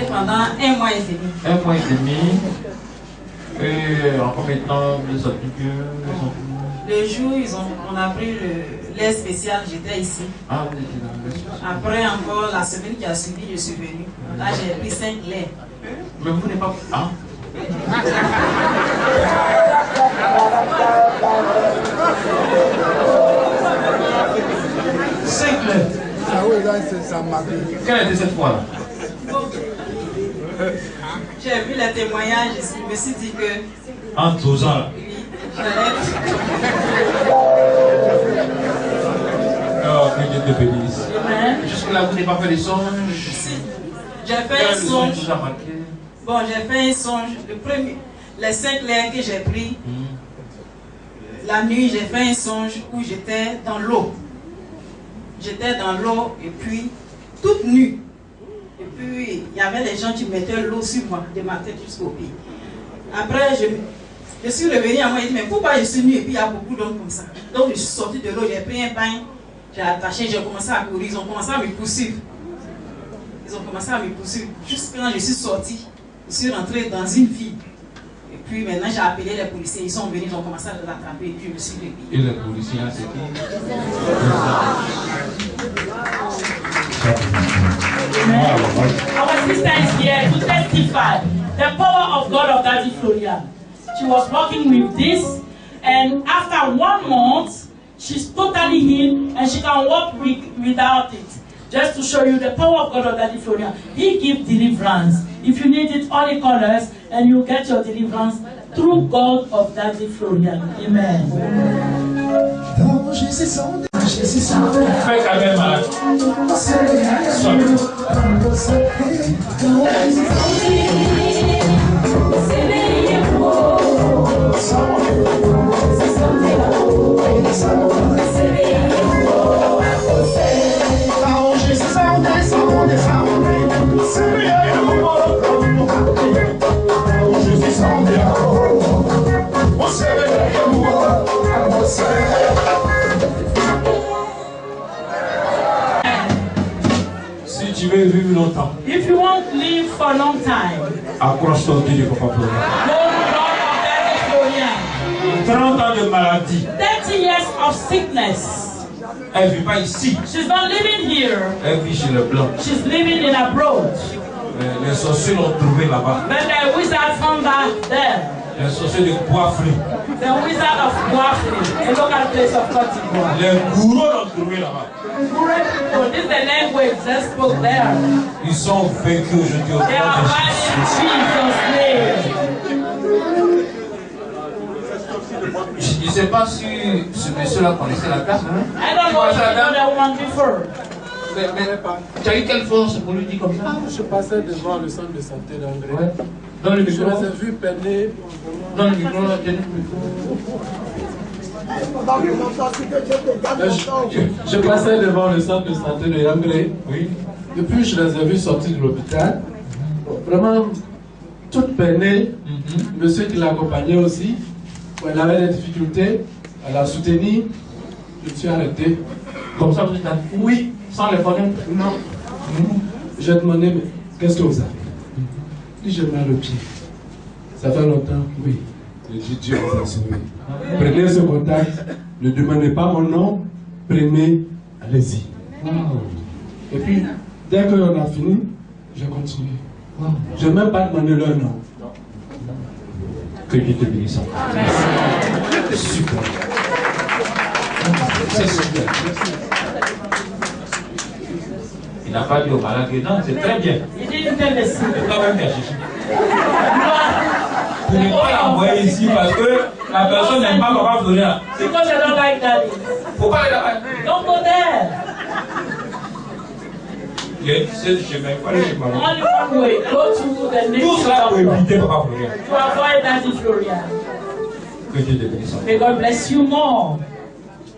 Pendant 1 mois et demi. 1 mois et demi. Et en combien de temps vous êtes plus Le jour, on a pris l'air spécial, j'étais ici. Ah, vous étiez dans l'air spécial. Après encore, la semaine qui a suivi, je suis venue. Là, j'ai pris 5 laits. Mais vous n'êtes pas... Ah. Cinq laits. Quelle était cette fois-là? J'ai vu les témoignages, je me suis dit que... En 12 ans. Oh, que Dieu te bénisse. Jusque-là, vous n'avez pas fait les songes? Si. J'ai fait un songe. Bon, j'ai fait un songe. Les 5 lèvres que j'ai pris, la nuit, j'ai fait un songe où j'étais dans l'eau. J'étais dans l'eau et puis toute nue. Et puis il y avait des gens qui mettaient l'eau sur moi, de ma tête jusqu'au pied. Après, je suis revenue à moi et dit, mais pourquoi je suis nue et puis il y a beaucoup d'hommes comme ça? Donc je suis sortie de l'eau, j'ai pris un pain, j'ai attaché, j'ai commencé à courir, ils ont commencé à me poursuivre. Ils ont commencé à me poursuivre. Juste quand je suis sortie, je suis rentrée dans une ville. Et puis maintenant j'ai appelé les policiers, ils sont venus, ils ont commencé à les attraper et puis je me suis réveillée. Et les policiers, c'est qui? Our sister is here to testify the power of God of Daddy Florian. She was working with this, and after 1 month, she's totally healed and she can walk without it. Just to show you the power of God of Daddy Florian. He gives deliverance. If you need it, only call us and you get your deliverance through God of Daddy Florian. Amen. Fais quand même malade. Si tu veux vivre longtemps, if you want to live for a long time, accroche-toi au Dieu de Papa Florian. 30 ans de maladie. 30 years of sickness. Elle ne vit pas ici. She's not living here. Elle vit chez les Blancs. She's living in abroad. Les sorciers l'ont trouvé là-bas. But the wizard found her there. Les sorciers de Bois-Fri. The wizard of Bois-Fri, a local place of Côte d'Ivoire. Les gourous l'ont trouvé là-bas. So this is the language that spoke there. Ils sont vaincus aujourd'hui au nom They are de fighting Je ne sais pas si ce monsieur-là connaissait la dame. Hein? I don't know if you know the woman before. Mais tu as eu quelle force pour lui dire comme ça? Je passais devant le centre de santé d'André. Ouais. Dans le micro. Je les ai vus peiner. Dans le micro, là, tenez le micro. Je passais devant le centre de santé de Yangré. Oui. Depuis, je les ai vus sortir de l'hôpital. Vraiment, toute peinée. Monsieur qui l'accompagnait aussi. Elle avait des difficultés. Elle a soutenu. Je me suis arrêté. Comme ça, vous êtes arrêté? Oui. Sans les pognon? Non. J'ai demandé, mais qu'est-ce que vous avez? J'ai mal au pied. Ça fait longtemps? Oui. J'ai dit, Dieu vous a sauvé. Prenez ce contact. Ne demandez pas mon nom. Prenez, allez-y. Et puis, dès qu'on a fini, j'ai continué. Je n'ai même pas demandé leur nom. Que Dieu te bénisse. Super. C'est super. Il n'a pas dit au malade que non, c'est très bien. Il dit une telle leçon. Quand même, vous ne pas l'envoyer ici parce que la personne n'aime pas Papa Florian. Because you don't like daddy. Faut pas aller là-bas. Don't go there. Il y a une seule chemin, pas le chemin. Only one way. Go to the next Tout cela pour éviter Papa Florian. to avoid Daddy Florian. Que Dieu te bénisse. May God bless you more.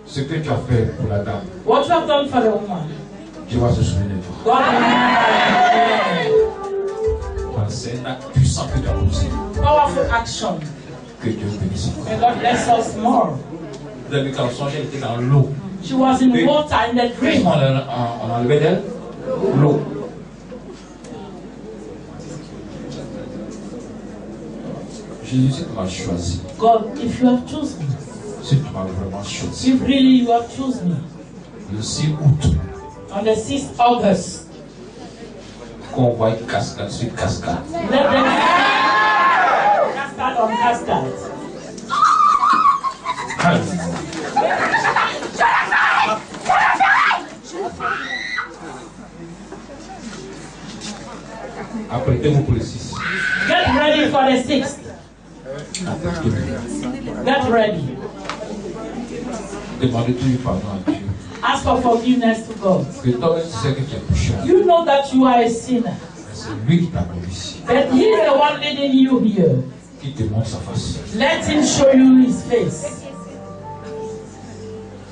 Ce que tu as fait pour la dame, What you have done for the woman, Dieu va se souvenir de toi. God will remember. C'est un acte puissant que tu as posé. Powerful action. Que Dieu te bénisse. May God bless us more. Vous avez vu quand son était dans l'eau. She was in water in the dream. On a enlevé d'elle l'eau. Jésus, si tu m'as choisi, God, if you have chosen me, si tu m'as vraiment choisi, if really you have chosen me, le 6 août, on the 6th August, qu'on voit cascade sur cascade. let them cascade on cascade. Apprêtez-vous pour le 6. Get ready for the 6th. Get ready. Demandez-tu pardon à Dieu. Ask for forgiveness to God. Que toi-même tu sais que tu es pécheur. You know that you are a sinner. C'est lui qui t'a conduit ici. But he is the one leading you here. Qui te montre sa face. Let him show you his face.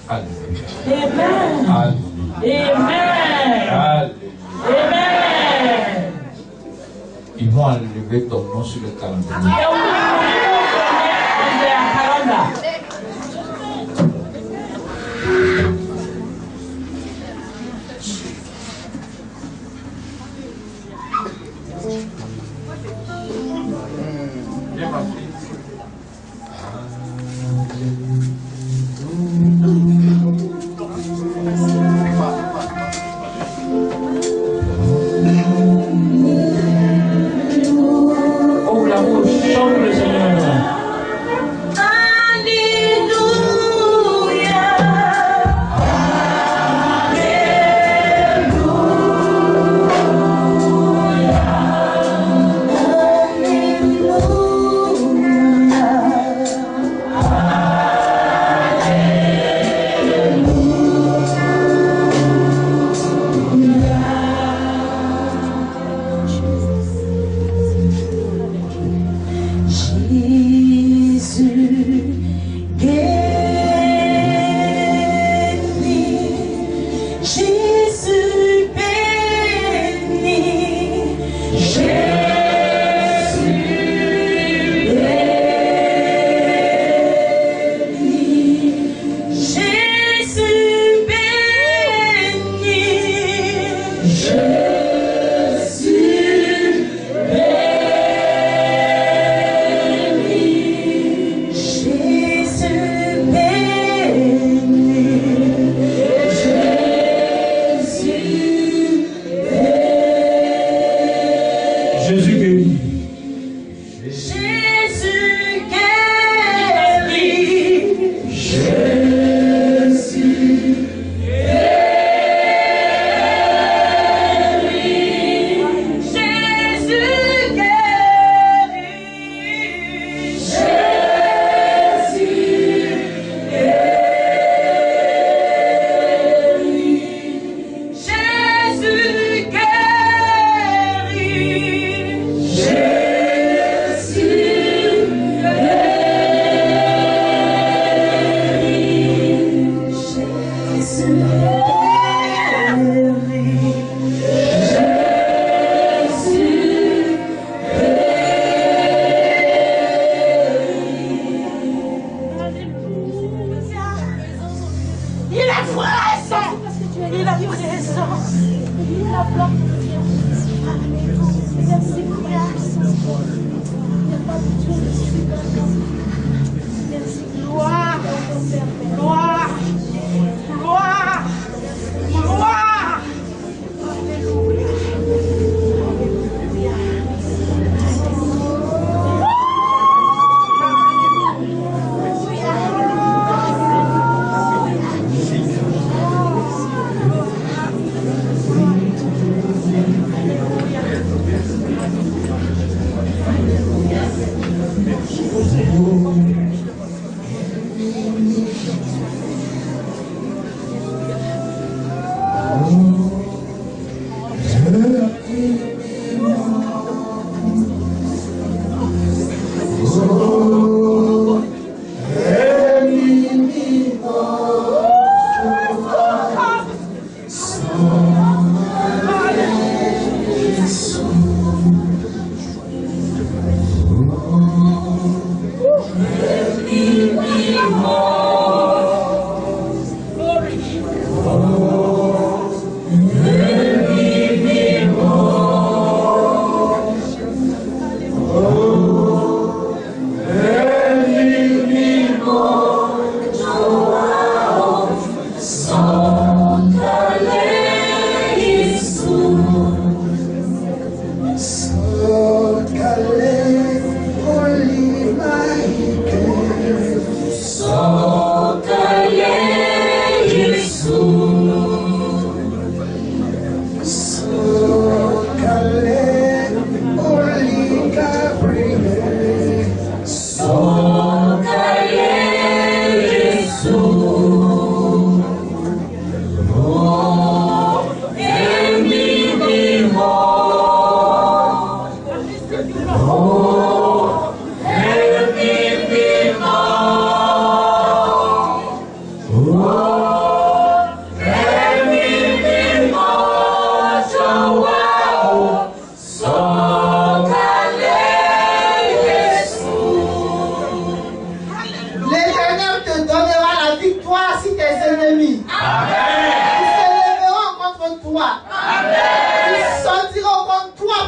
Alléluia. Amen. Alléluia. Amen. Alléluia. Amen. Ils vont enlever ton nom sur le calendrier. Ouvre la bouche, chante le Seigneur.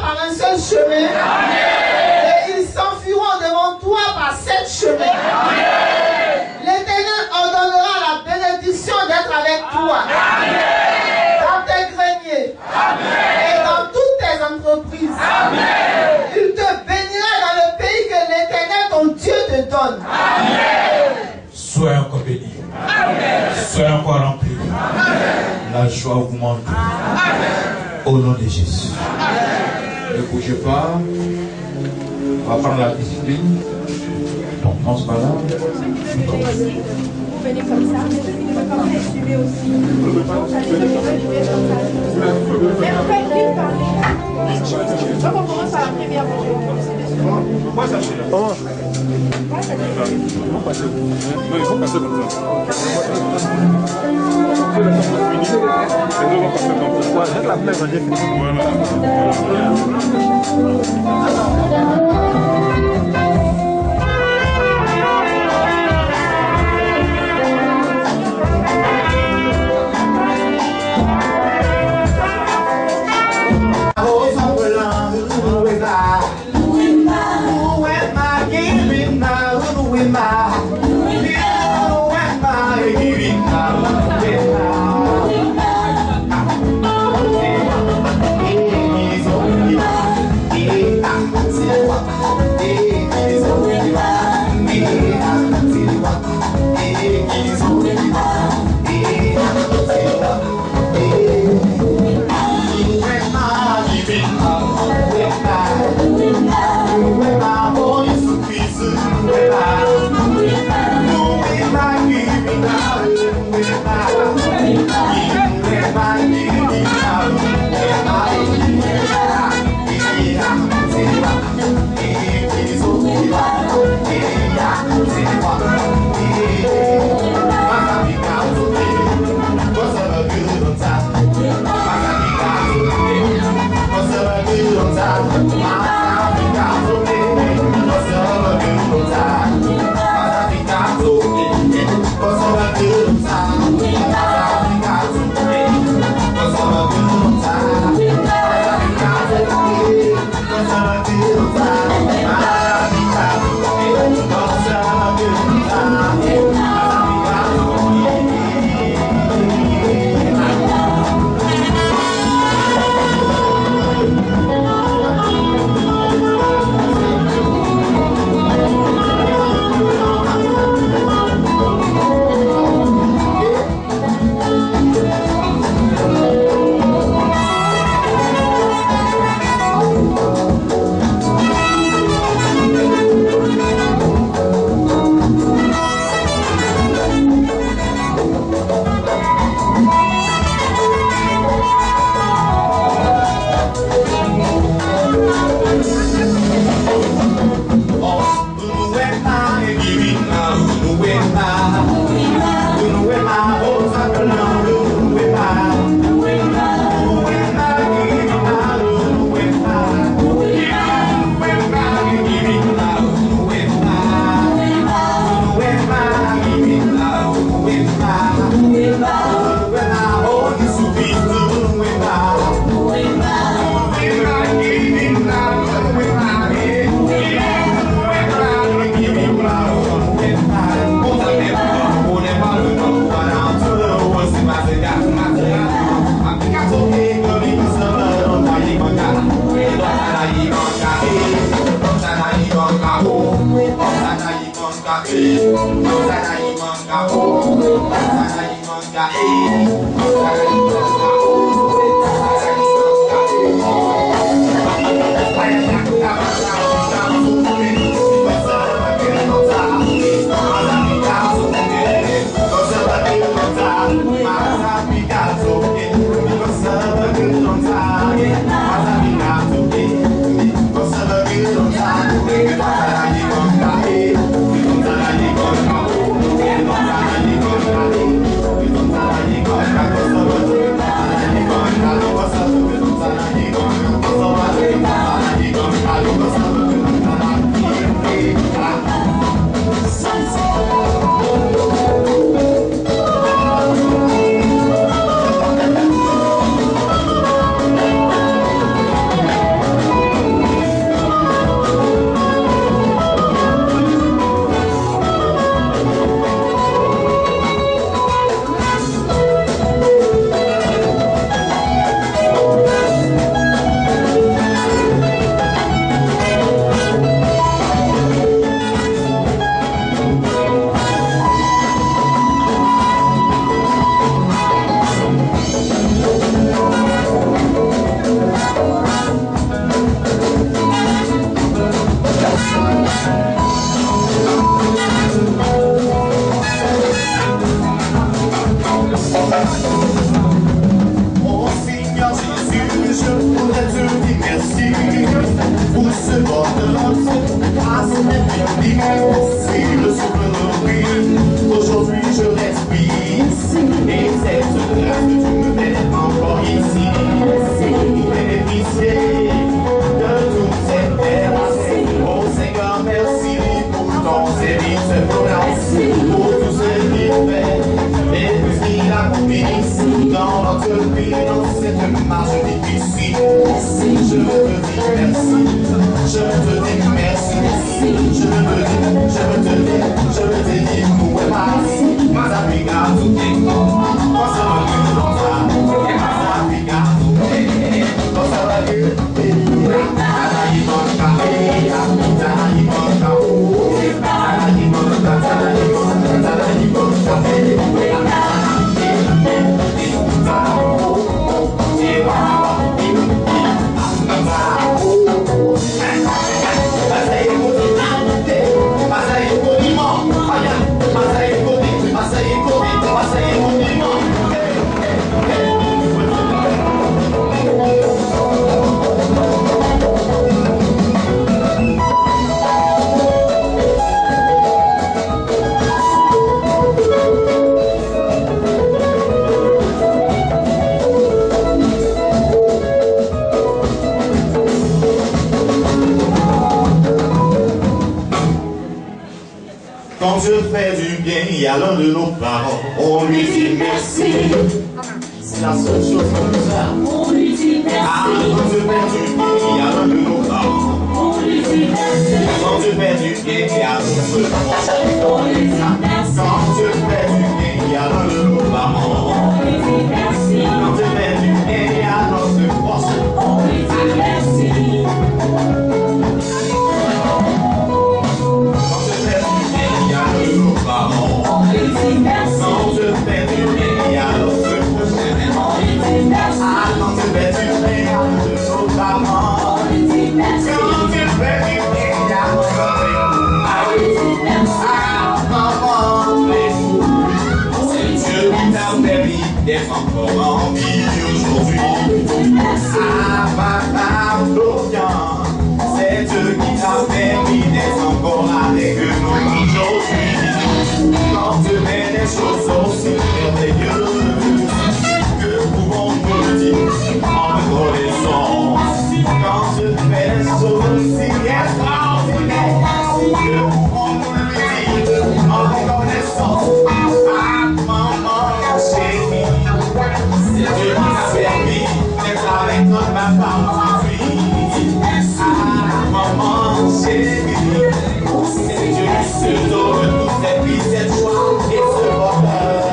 par un seul chemin. Et ils s'enfuiront devant toi par 7 chemins. L'Éternel ordonnera la bénédiction d'être avec toi. Dans tes greniers. Et dans toutes tes entreprises. Il te bénira dans le pays que l'Éternel, ton Dieu, te donne. Soyez encore bénis. Soyez encore remplis. La joie augmente. Au nom de Jésus. Ne bougez pas. On va prendre la discipline. Donc, on se balade. Vous venez comme ça, mais comme ça, suivez aussi. Mais en fait, vite parler. Donc on commence par la première Moi, ça fait là. Oh. Non, il faut passer comme ça. Ouais, la plaie, Thank you. je veux te dire merci. Je veux te dire, ouais, mas obrigado, posso lançar, mas obrigado, posso Quand je fais du bien, il y a l'un de nos parents, on lui dit merci. C'est la seule chose qu'on peut faire. On lui dit merci. Ah, quand je fais du bien, il y a l'un de nos parents. On lui dit merci. Quand je fais du bien, il y a l'un de nos parents. On lui dit merci. Quand je fais du bien, il y a l'un de nos parents. On lui dit merci. Quand je fais du bien, il y a notre force. On lui dit merci. On lui dit merci. Quand je fais du bien, il y a l'autre prochain. On lui dit merci. Ah, quand je fais du bien, il y a nos parents. On lui dit merci. Quand je fais du bien, il y a nos parents. On lui dit merci. Ah, maman, les fous. C'est Dieu qui t'a permis d'être encore en vie aujourd'hui. Ah, papa, Florian, c'est Dieu qui t'a permis d'être encore avec nous aujourd'hui. Quand tu mets des choses aussi merveilleuses, que pouvons-nous dire en reconnaissance? Quand tu fais des choses aussi extraordinaires, que pouvons-nous dire en reconnaissance? Ah, maman chérie, c'est Dieu qui t'a permis d'être avec notre papa aujourd'hui. Ah, maman chérie, c'est Dieu qui se donne toute cette vie, cette joie et ce bonheur.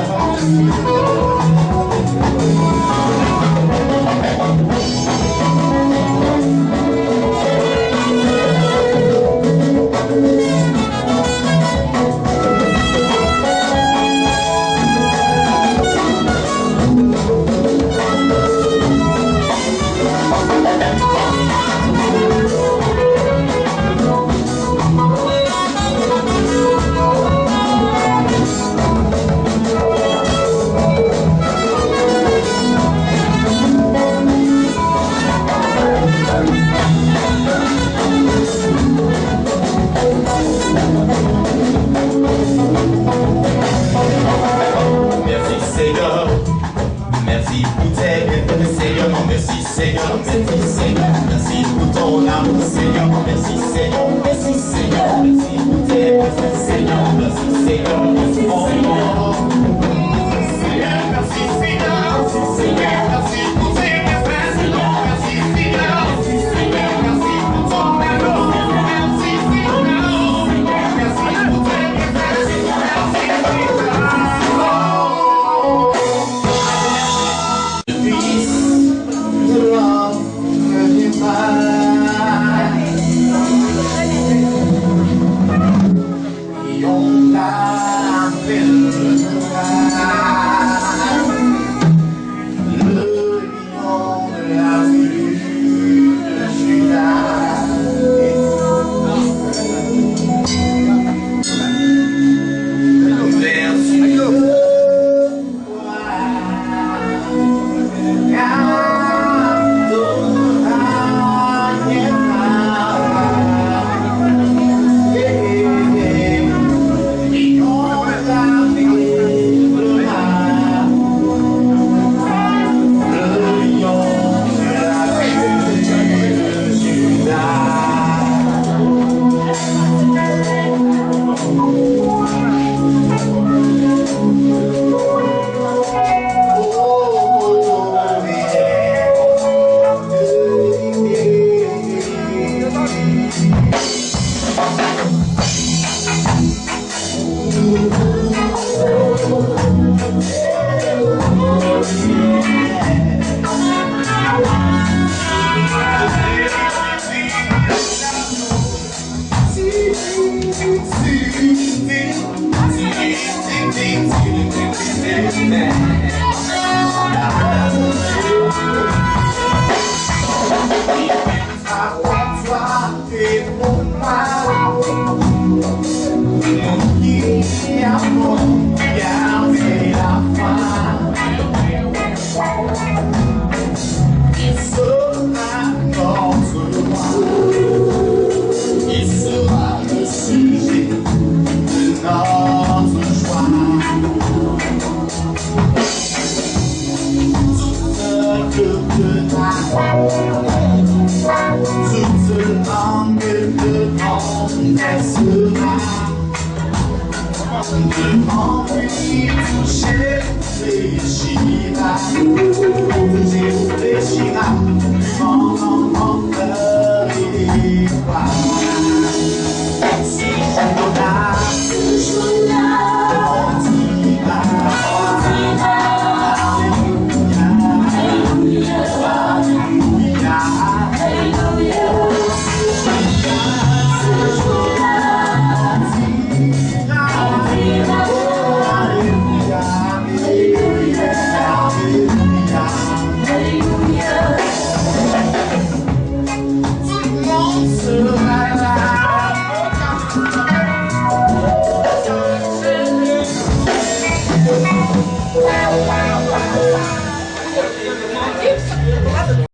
Merci Seigneur, merci pour tes bienfaits Seigneur, merci Seigneur, merci Seigneur, merci pour ton amour Seigneur, merci Seigneur, merci Seigneur, merci pour tes bienfaits Seigneur, merci Seigneur, merci Seigneur, merci Seigneur, merci Seigneur, merci pour tes bienfaits Seigneur, merci Seigneur, merci Seigneur, merci pour ton amour, merci Seigneur, merci pour tes bienfaits Seigneur, merci Seigneur. Réfléchira,